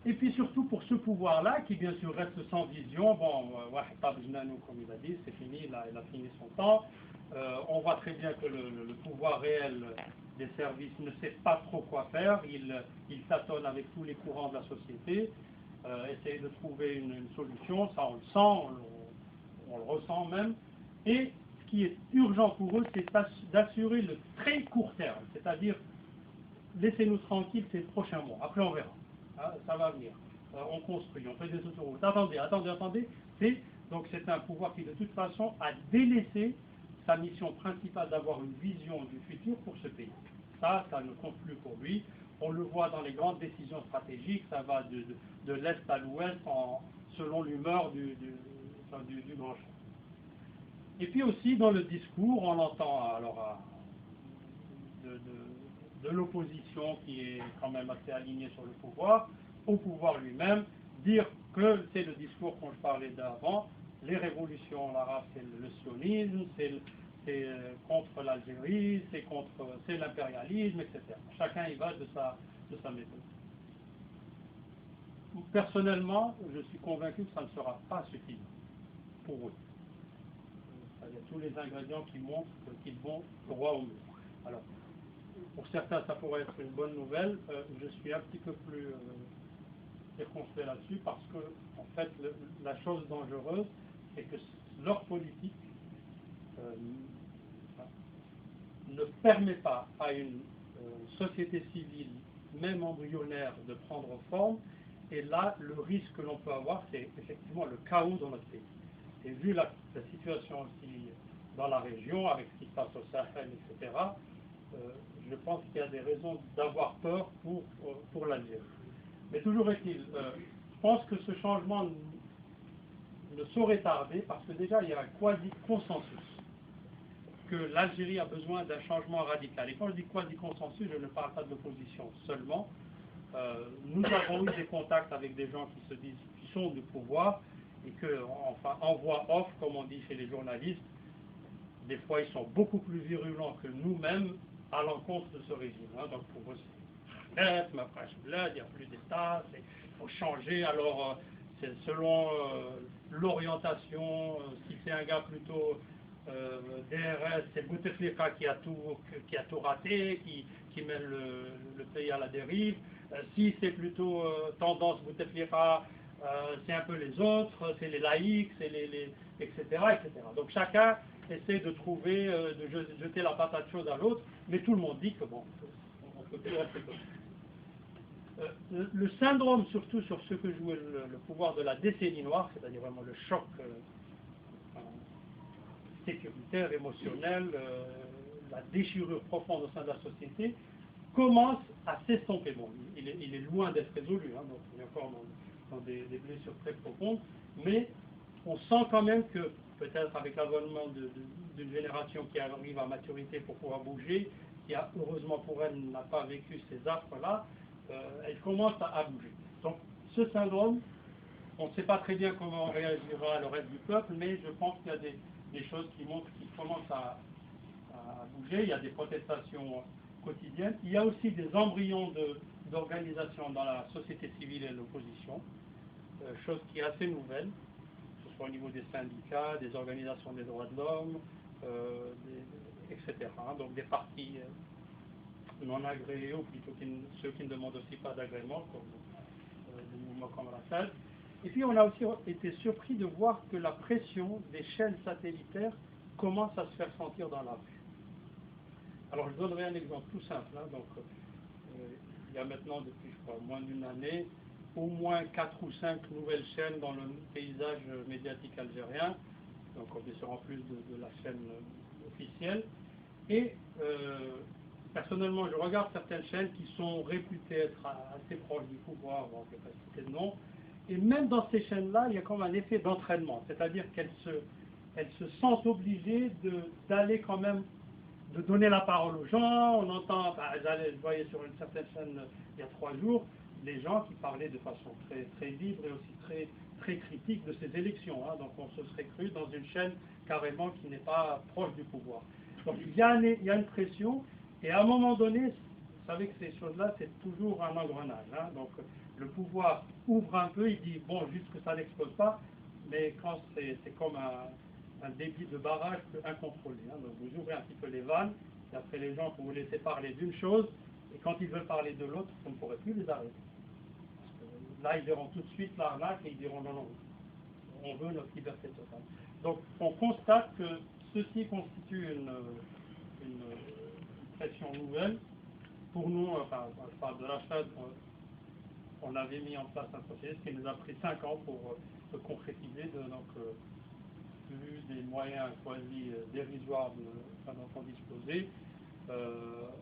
Et puis surtout pour ce pouvoir-là, qui bien sûr reste sans vision, bon, comme il a dit, c'est fini, il a fini son temps. On voit très bien que le pouvoir réel des services ne sait pas trop quoi faire, il tâtonne avec tous les courants de la société, essaye de trouver une solution, ça on le sent, on le ressent même, et ce qui est urgent pour eux, c'est d'assurer le très court terme, c'est-à-dire laissez-nous tranquilles ces prochains mois, après on verra, ça va venir, on construit, on fait des autoroutes, attendez, donc c'est un pouvoir qui de toute façon a délaissé sa mission principale d'avoir une vision du futur pour ce pays. Ça ne compte plus pour lui. On le voit dans les grandes décisions stratégiques, ça va de l'Est à l'Ouest selon l'humeur du grand champ. Et puis aussi dans le discours, on entend alors de l'opposition qui est quand même assez alignée sur le pouvoir, au pouvoir lui-même, dire que c'est le discours dont je parlais d'avant, les révolutions arabes, c'est le sionisme, c'est contre l'Algérie, c'est l'impérialisme, etc. Chacun y va de sa méthode. Personnellement, je suis convaincu que ça ne sera pas suffisant pour eux. C'est-à-dire tous les ingrédients qui montrent qu'ils vont droit au mur. Alors, pour certains, ça pourrait être une bonne nouvelle. Je suis un petit peu plus circonspect là-dessus parce que, en fait, la chose dangereuse, c'est que leur politique ne permet pas à une société civile, même embryonnaire, de prendre forme. Et là, le risque que l'on peut avoir, c'est effectivement le chaos dans notre pays. Et vu la situation aussi dans la région, avec ce qui se passe au Sahel, etc., je pense qu'il y a des raisons d'avoir peur pour l'Algérie. Mais toujours est-il, je pense que ce changement ne saurait tarder, parce que déjà, il y a un quasi-consensus que l'Algérie a besoin d'un changement radical. Et quand je dis quasi-consensus, je ne parle pas de l'opposition seulement. Nous avons eu des contacts avec des gens qui se disent, qui sont du pouvoir, et que, enfin, en voix off, comme on dit chez les journalistes, des fois ils sont beaucoup plus virulents que nous-mêmes à l'encontre de ce régime. Hein. Donc pour eux, c'est ma prêche blood, il n'y a plus d'État, il faut changer. Alors, c'est selon l'orientation, si c'est un gars plutôt DRS, c'est Bouteflika qui a tout raté, qui met le pays à la dérive. Si c'est plutôt tendance Bouteflika, c'est un peu les autres, c'est les laïcs, c'est etc., etc. Donc chacun essaie de trouver, de jeter la patate chaude à l'autre, mais tout le monde dit que bon, on ne peut plus rester comme ça. Le syndrome, surtout sur ce que jouait le pouvoir de la décennie noire, c'est-à-dire vraiment le choc sécuritaire, émotionnel, la déchirure profonde au sein de la société, commence à s'estomper. Bon, il est loin d'être résolu, hein, donc il est encore dans des blessures très profondes, mais on sent quand même que, peut-être avec l'avènement d'une génération qui arrive à maturité pour pouvoir bouger, qui a, heureusement pour elle, n'a pas vécu ces affres-là, elle commence à bouger. Donc, ce syndrome, on ne sait pas très bien comment réagira le reste du peuple, mais je pense qu'il y a des choses qui montrent qu'il commence à bouger. Il y a des protestations quotidiennes. Il y a aussi des embryons d'organisation dans la société civile et l'opposition, chose qui est assez nouvelle, que ce soit au niveau des syndicats, des organisations des droits de l'homme, etc. Donc des partis non agréés, ou plutôt ceux qui ne demandent aussi pas d'agrément, comme des mouvements comme Rassad. Et puis on a aussi été surpris de voir que la pression des chaînes satellitaires commence à se faire sentir dans la rue. Alors je donnerai un exemple tout simple. Hein. Donc, il y a maintenant, depuis je crois, moins d'une année, au moins 4 ou 5 nouvelles chaînes dans le paysage médiatique algérien, donc bien sûr en plus de la chaîne officielle. Et personnellement, je regarde certaines chaînes qui sont réputées être assez proches du pouvoir, bon, je ne vais pas citer de nom, et même dans ces chaînes-là, il y a comme un effet d'entraînement, c'est-à-dire qu'elles se sentent obligées d'aller quand même, de donner la parole aux gens. On entend, je voyais sur une certaine chaîne il y a 3 jours, des gens qui parlaient de façon très, très libre et aussi très, très critique de ces élections. Hein. Donc on se serait cru dans une chaîne carrément qui n'est pas proche du pouvoir. Donc il y a une pression, et à un moment donné, vous savez que ces choses-là, c'est toujours un engrenage. Hein. Donc le pouvoir ouvre un peu, il dit, bon, juste que ça n'explose pas, mais quand c'est comme un débit de barrage incontrôlé. Hein. Donc vous ouvrez un petit peu les vannes, et après les gens, vous laissez parler d'une chose, et quand ils veulent parler de l'autre, vous ne pourrez plus les arrêter. Là, ils verront tout de suite l'arnaque et ils diront non, non, on veut notre liberté totale. Donc, on constate que ceci constitue une pression nouvelle. Pour nous, enfin, je parle de l'achat, on avait mis en place un processus qui nous a pris 5 ans pour se concrétiser, donc, vu des moyens quasi dérisoires dont on disposait.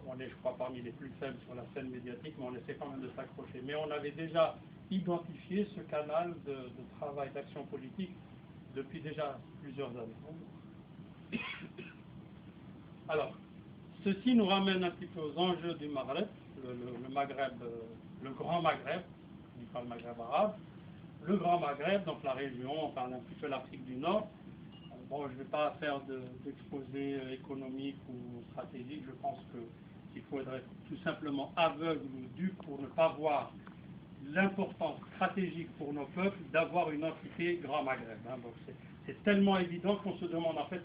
On est, je crois, parmi les plus faibles sur la scène médiatique, mais on essaie quand même de s'accrocher. Mais on avait déjà identifié ce canal de travail, d'action politique depuis déjà plusieurs années. Alors, ceci nous ramène un petit peu aux enjeux du Maghreb, le Maghreb, le Grand Maghreb, on dit pas le Maghreb arabe, le Grand Maghreb, donc la région, on parle un petit peu l'Afrique du Nord. Bon, je ne vais pas faire d'exposé économique ou stratégique. Je pense qu'il faudrait tout simplement aveugle ou dupe pour ne pas voir l'importance stratégique pour nos peuples d'avoir une entité Grand Maghreb. Hein. Donc c'est tellement évident qu'on se demande en fait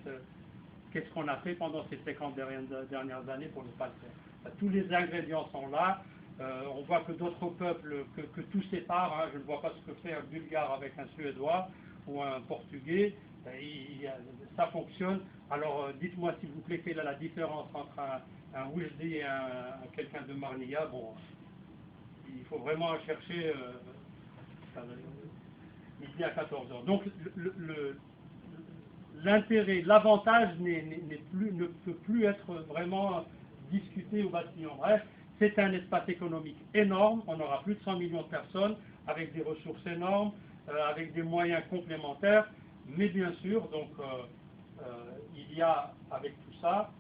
qu'est-ce qu'on a fait pendant ces 50 dernières années pour ne pas le faire. Tous les ingrédients sont là. On voit que d'autres peuples, que tout sépare. Hein. Je ne vois pas ce que fait un Bulgare avec un Suédois ou un Portugais. Ça fonctionne. Alors dites-moi s'il vous plaît quelle est la différence entre un Wujdi et quelqu'un de Marnia. Bon, il faut vraiment chercher midi à 14 heures. Donc l'intérêt, l'avantage ne peut plus être vraiment discuté au bâtiment. Bref, c'est un espace économique énorme. On aura plus de 100 millions de personnes avec des ressources énormes, avec des moyens complémentaires. Mais bien sûr, donc, il y a avec tout ça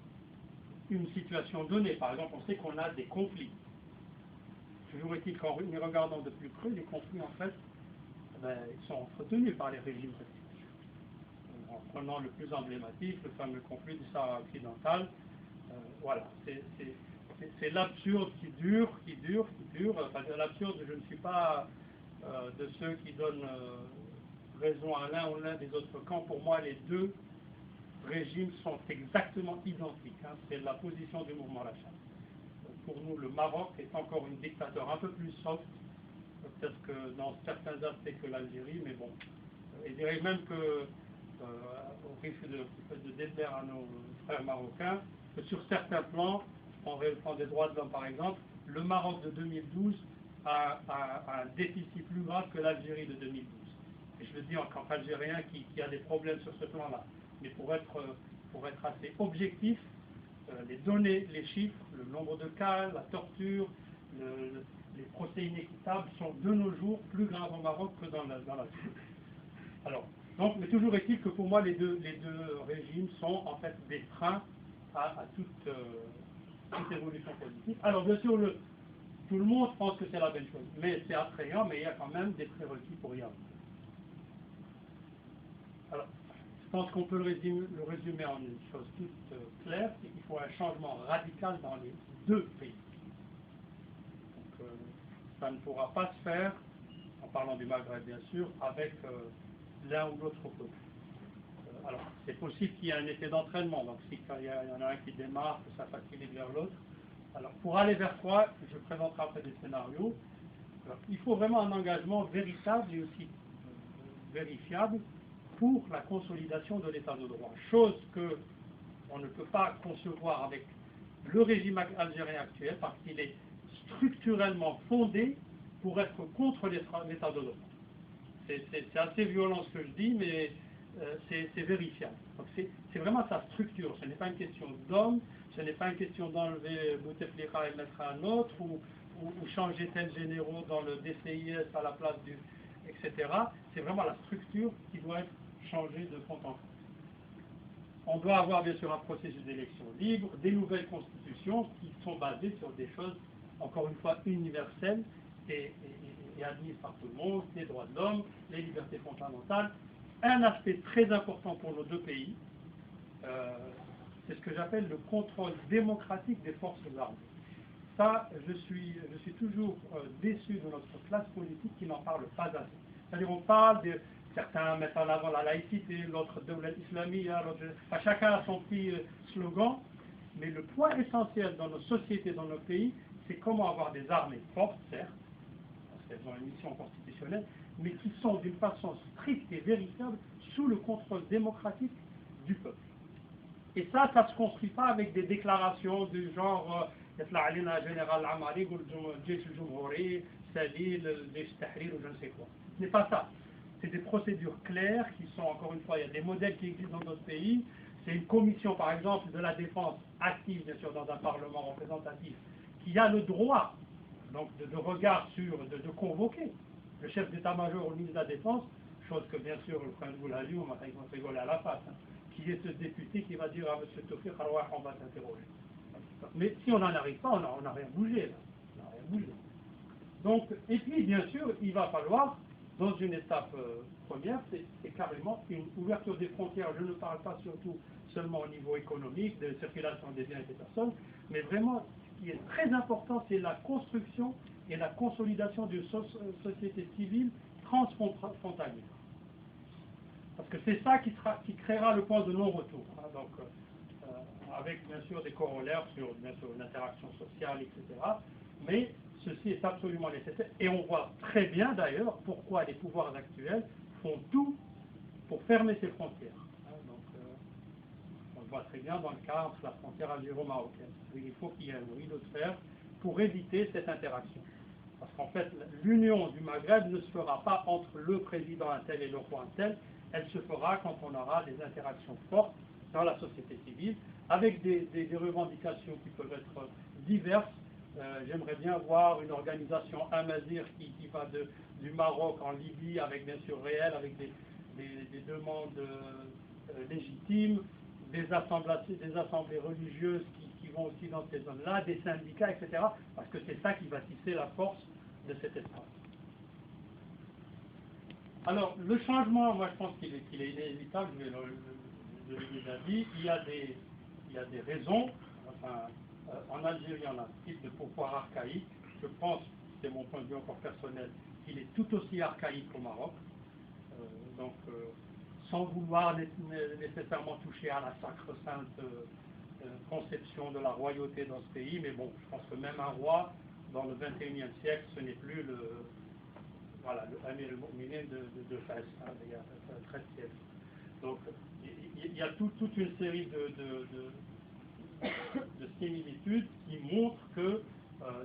une situation donnée. Par exemple, on sait qu'on a des conflits. Toujours est-il qu'en les regardant de plus près, les conflits, en fait, ils sont entretenus par les régimes répressifs. En prenant le plus emblématique, le fameux conflit du Sahara occidental, voilà, c'est l'absurde qui dure. Enfin, l'absurde, je ne suis pas de ceux qui donnent raison à l'un ou l'un des autres camps. Pour moi, les deux régimes sont exactement identiques. Hein. C'est la position du mouvement Lachar. Pour nous, le Maroc est encore un dictateur un peu plus soft, peut-être que dans certains aspects que l'Algérie, mais bon, je dirais même que, au risque de déplaire à nos frères marocains, que sur certains plans, on prend des droits de l'homme par exemple, le Maroc de 2012 a un déficit plus grave que l'Algérie de 2012. Et je le dis en tant qu'Algérien qui a des problèmes sur ce plan-là. Mais pour être assez objectif, les données, les chiffres, le nombre de cas, la torture, les procès inéquitables sont de nos jours plus graves au Maroc que dans la Syrie. Alors, donc, mais toujours est-il que pour moi, les deux régimes sont en fait des freins à toute évolution positive. Alors, bien sûr, tout le monde pense que c'est la belle chose, mais c'est attrayant, mais il y a quand même des prérequis pour y aller. Alors, je pense qu'on peut le résumer en une chose toute claire, c'est qu'il faut un changement radical dans les deux pays. Donc, ça ne pourra pas se faire, en parlant du Maghreb bien sûr, avec l'un ou l'autre côté. Alors, c'est possible qu'il y ait un effet d'entraînement, donc s'il y en a un qui démarre, que ça facilite vers l'autre. Alors, pour aller vers quoi, je présenterai après des scénarios. Alors, il faut vraiment un engagement véritable et aussi vérifiable pour la consolidation de l'état de droit. Chose que on ne peut pas concevoir avec le régime algérien actuel parce qu'il est structurellement fondé pour être contre l'état de droit. C'est assez violent ce que je dis, mais c'est vérifiable. Donc c'est vraiment sa structure. Ce n'est pas une question d'homme, ce n'est pas une question d'enlever Bouteflika et mettre un autre, ou changer tel généraux dans le DCIS à la place du... etc. C'est vraiment la structure qui doit être changée de fond en comble. On doit avoir bien sûr un processus d'élection libre, des nouvelles constitutions qui sont basées sur des choses, encore une fois, universelles et admises par tout le monde, les droits de l'homme, les libertés fondamentales. Un aspect très important pour nos deux pays, c'est ce que j'appelle le contrôle démocratique des forces armées. Ça, je suis toujours déçu de notre classe politique qui n'en parle pas assez. C'est-à-dire on parle de... Certains mettent en avant la laïcité, l'autre de l'islamie, chacun a son petit slogan, mais le point essentiel dans nos sociétés, dans nos pays, c'est comment avoir des armées fortes, certes, parce qu'elles ont une mission constitutionnelle, mais qui sont d'une façon stricte et véritable sous le contrôle démocratique du peuple. Et ça ne se construit pas avec des déclarations du genre يطلع علينا général Amari, الجيش الجمهوري, Salil, الجيش التحرير ou je ne sais quoi. Ce n'est pas ça. C'est des procédures claires qui sont, encore une fois, il y a des modèles qui existent dans d'autres pays. C'est une commission, par exemple, de la défense active, bien sûr, dans un parlement représentatif, qui a le droit donc, de regard sur, de convoquer le chef d'état-major ou le ministre de la Défense, chose que, bien sûr, le prince Boulali, on va rigoler à la face, hein, qui est ce député qui va dire à M. Tofir, on va s'interroger. Mais si on n'en arrive pas, on n'a rien bougé, là. On n'a rien bougé. Donc, et puis, bien sûr, il va falloir, dans une étape première, c'est carrément une ouverture des frontières. Je ne parle pas surtout seulement au niveau économique, de circulation des biens et des personnes, mais vraiment, ce qui est très important, c'est la construction et la consolidation d'une société civile transfrontalière. Parce que c'est ça qui créera le point de non-retour. Hein, donc, avec bien sûr des corollaires sur bien sûr, l'interaction sociale, etc. Mais ceci est absolument nécessaire. Et on voit très bien d'ailleurs pourquoi les pouvoirs actuels font tout pour fermer ses frontières. Donc, on le voit très bien dans le cas entre la frontière algéro-marocaine. Il faut qu'il y ait un rideau de fer pour éviter cette interaction. Parce qu'en fait, l'union du Maghreb ne se fera pas entre le président un tel et le roi un tel, elle se fera quand on aura des interactions fortes dans la société civile, avec des revendications qui peuvent être diverses. J'aimerais bien voir une organisation Amazir qui va du Maroc en Libye, avec bien sûr réel, avec des demandes légitimes, des assemblées religieuses qui vont aussi dans ces zones-là, des syndicats, etc. Parce que c'est ça qui va tisser la force de cet espace. Alors, le changement, moi je pense qu'il est inévitable, je l'ai déjà dit. Il y a des raisons. Enfin, en Algérie, on a un type de pouvoir archaïque. Je pense, c'est mon point de vue encore personnel, qu'il est tout aussi archaïque qu'au Maroc. Donc, sans vouloir nécessairement toucher à la sacro-sainte conception de la royauté dans ce pays, mais bon, je pense que même un roi, dans le XXIe siècle, ce n'est plus le Amir al-Mu'minin de Fès, il y a 13 siècles. Donc, il y a toute une série de similitudes qui montrent que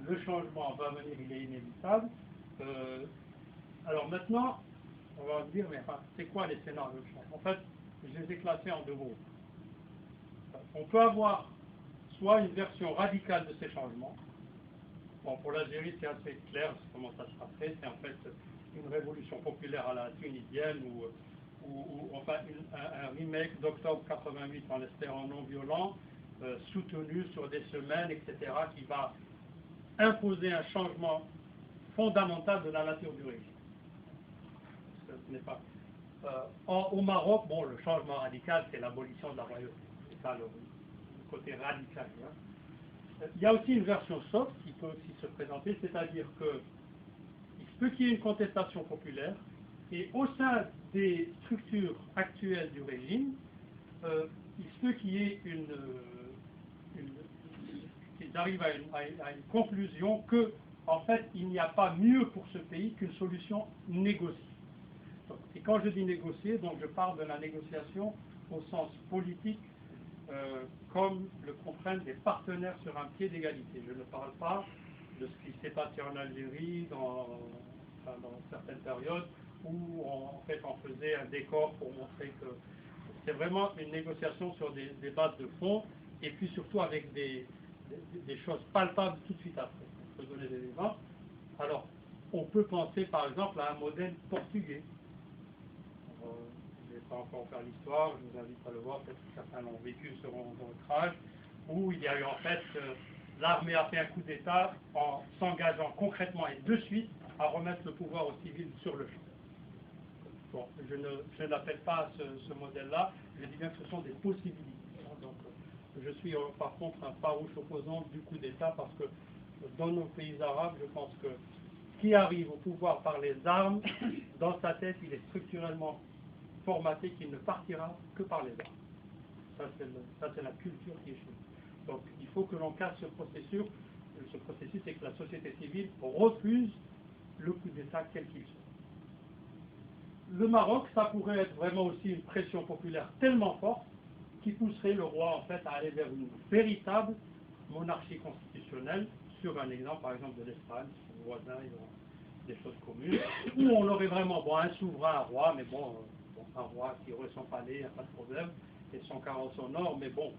le changement va venir, il est inévitable. Alors maintenant, on va se dire, mais enfin, c'est quoi les scénarios de changement? En fait, je les ai classés en deux groupes. On peut avoir soit une version radicale de ces changements. Bon, pour l'Algérie, c'est assez clair comment ça se passerait. C'est en fait une révolution populaire à la tunisienne ou enfin un remake d'octobre 88 en espérant non violent, soutenu sur des semaines, etc., qui va imposer un changement fondamental de la nature du régime. Ce n'est pas. Au Maroc, bon, le changement radical, c'est l'abolition de la royauté. C'est ça le côté radical. Hein. Il y a aussi une version soft qui peut aussi se présenter, c'est-à-dire que il se peut qu'il y ait une contestation populaire, et au sein des structures actuelles du régime, il se peut qu'il y ait qu'ils arrivent à une conclusion que, en fait, il n'y a pas mieux pour ce pays qu'une solution négociée. Et quand je dis négocier, donc je parle de la négociation au sens politique, comme le comprennent des partenaires sur un pied d'égalité. Je ne parle pas de ce qui s'est passé en Algérie dans certaines périodes où en fait on faisait un décor pour montrer que c'est vraiment une négociation sur des bases de fond et puis surtout avec des choses palpables tout de suite après. Je peux donner des exemples. Alors, on peut penser par exemple à un modèle portugais. Je ne vais pas encore faire l'histoire, je vous invite à le voir, peut-être que certains l'ont vécu sur votre âge, où il y a eu en fait, l'armée a fait un coup d'État en s'engageant concrètement et de suite à remettre le pouvoir aux civils sur le champ. Bon, je n'appelle pas ce modèle-là, je dis bien que ce sont des possibilités. Donc, je suis par contre un farouche opposant du coup d'État parce que dans nos pays arabes, je pense que qui arrive au pouvoir par les armes, dans sa tête, il est structurellement formaté qu'il ne partira que par les armes. Ça, c'est la culture qui est chez nous. Donc, il faut que l'on casse ce processus et que la société civile refuse le coup d'État quel qu'il soit. Le Maroc, ça pourrait être vraiment aussi une pression populaire tellement forte qui pousserait le roi en fait à aller vers une véritable monarchie constitutionnelle, sur un exemple par exemple de l'Espagne, son voisin, ils ont des choses communes, où on aurait vraiment un souverain, un roi, mais un roi qui aurait son palais, il n'y a pas de problème, et son carrosse au nord, mais bon,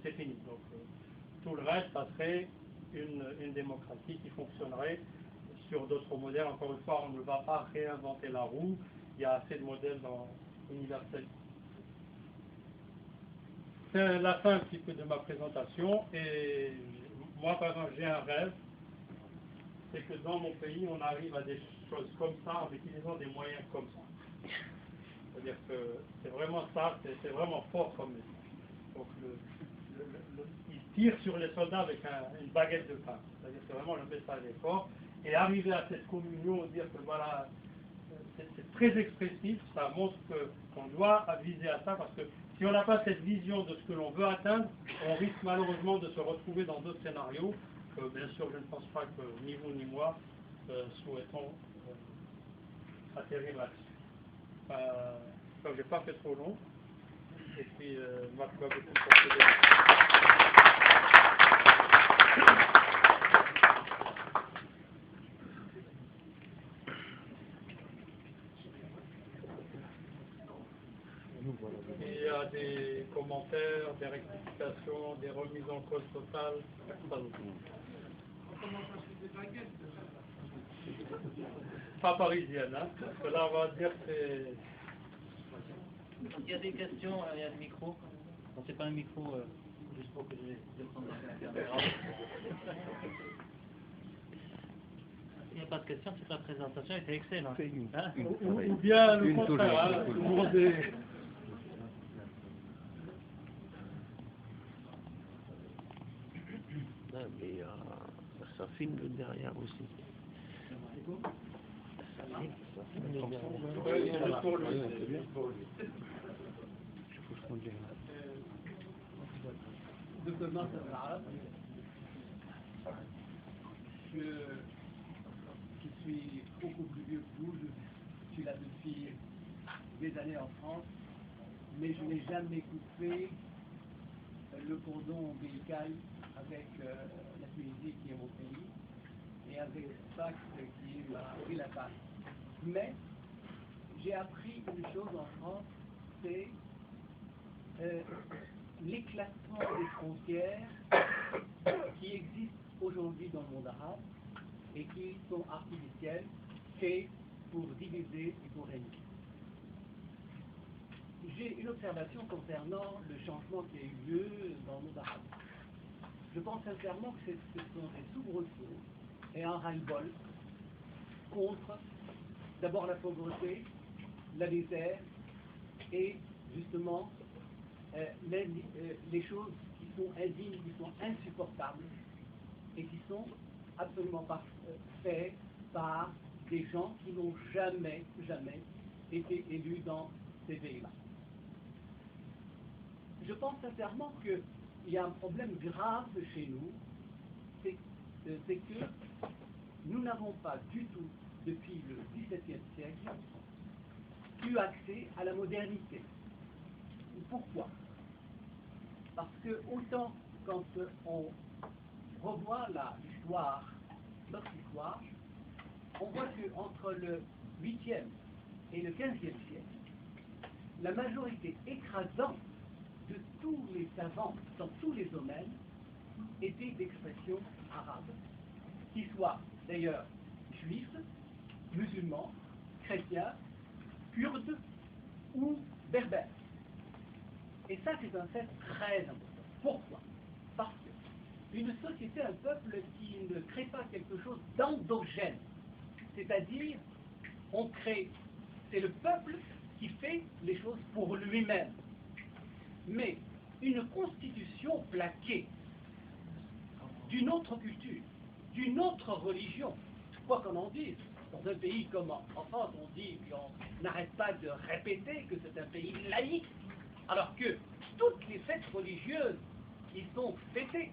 c'est fini. Donc tout le reste, ça serait une démocratie qui fonctionnerait sur d'autres modèles. Encore une fois, on ne va pas réinventer la roue, il y a assez de modèles universels. C'est la fin un petit peu de ma présentation, et moi par exemple j'ai un rêve, c'est que dans mon pays on arrive à des choses comme ça en utilisant des moyens comme ça. C'est-à-dire que c'est vraiment ça, c'est vraiment fort comme message. Donc il tire sur les soldats avec une baguette de pain. C'est-à-dire que vraiment le message est fort. Et arriver à cette communion, dire que voilà, c'est très expressif, ça montre qu'on doit viser à ça, parce que si on n'a pas cette vision de ce que l'on veut atteindre, on risque malheureusement de se retrouver dans d'autres scénarios que bien sûr je ne pense pas que ni vous ni moi souhaitons atterrir là-dessus. je n'ai pas fait trop long. Et puis, Marc va beaucoup procéder. Il y a des commentaires, des rectifications, des remises en cause totales. Pas parisienne, hein, parce que là on va dire que c'est... Il y a des questions, il y a le micro. Bon, c'est pas un micro, juste pour que je prenne la caméra. S'il n'y a pas de questions, c'est que la présentation était excellente. Hein? Ou bien le contraire, hein, tout le monde est... Ah, mais ça filme le derrière aussi. Pour lui. دكتور العرب je suis beaucoup plus vieux que vous, je suis là depuis des années en France, mais je n'ai jamais coupé le cordon ombilical avec la Tunisie qui est mon pays et avec Sfax qui m'a pris la taille. Mais j'ai appris une chose en France, c'est l'éclatement des frontières qui existent aujourd'hui dans le monde arabe et qui sont artificielles, faits pour diviser et pour régner. J'ai une observation concernant le changement qui a eu lieu dans le monde arabe. Je pense sincèrement que ce sont des soubresauts et un ras-le-bol contre d'abord la pauvreté, la misère et justement les choses qui sont indignes, qui sont insupportables et qui sont absolument pas faites par des gens qui n'ont jamais été élus dans ces pays-là. Je pense sincèrement qu'il y a un problème grave chez nous, c'est que nous n'avons pas du tout, depuis le XVIIe siècle, eu accès à la modernité. Pourquoi? Parce que autant quand on revoit notre histoire, on voit qu'entre le 8e et le 15e siècle, la majorité écrasante de tous les savants dans tous les domaines étaient d'expression arabe, qu'ils soient d'ailleurs juifs, musulmans, chrétiens, kurdes ou berbères. Et ça, c'est un fait très important. Pourquoi? Parce qu'une société, un peuple qui ne crée pas quelque chose d'endogène, c'est-à-dire, c'est le peuple qui fait les choses pour lui-même. Mais une constitution plaquée d'une autre culture, d'une autre religion, quoi qu'on en dise, dans un pays comme en France, on dit qu'on n'arrête pas de répéter que c'est un pays laïque, alors que toutes les fêtes religieuses y sont fêtées,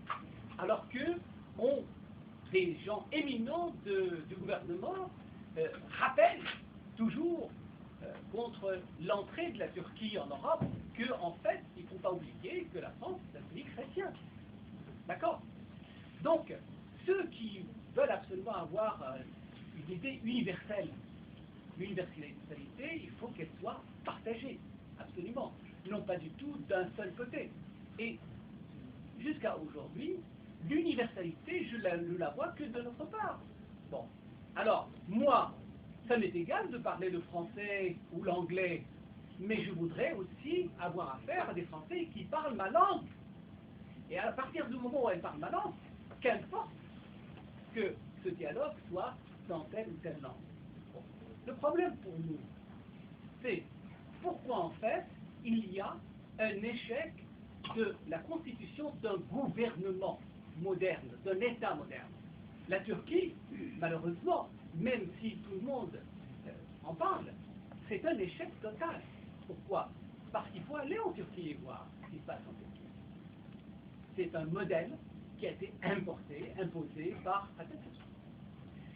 alors que des gens éminents du gouvernement rappellent toujours contre l'entrée de la Turquie en Europe qu'en fait, il ne faut pas oublier que la France est un pays chrétien. D'accord? Donc, ceux qui veulent absolument avoir une idée universelle, l'universalité, il faut qu'elle soit partagée, absolument, non pas du tout d'un seul côté. Et jusqu'à aujourd'hui, l'universalité, je ne la vois que de notre part. Bon, alors, moi, ça m'est égal de parler le français ou l'anglais, mais je voudrais aussi avoir affaire à des Français qui parlent ma langue. Et à partir du moment où elles parlent ma langue, qu'importe que ce dialogue soit dans telle ou telle langue. Bon. Le problème pour nous, c'est pourquoi en fait il y a un échec de la constitution d'un gouvernement moderne, d'un État moderne. La Turquie, malheureusement, même si tout le monde en parle, c'est un échec total. Pourquoi? Parce qu'il faut aller en Turquie et voir ce qui se passe en Turquie. C'est un modèle qui a été imposé par Atatürk.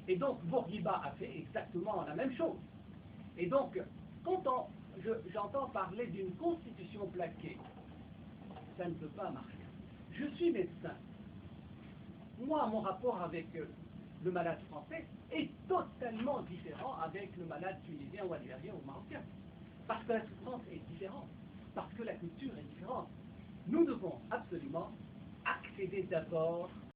Et donc Bourguiba a fait exactement la même chose. Et donc quand j'entends parler d'une constitution plaquée, ça ne peut pas marcher. Je suis médecin. Moi, mon rapport avec le malade français est totalement différent avec le malade tunisien ou algérien ou marocain. Parce que la souffrance est différente, parce que la culture est différente. Nous devons absolument accéder d'abord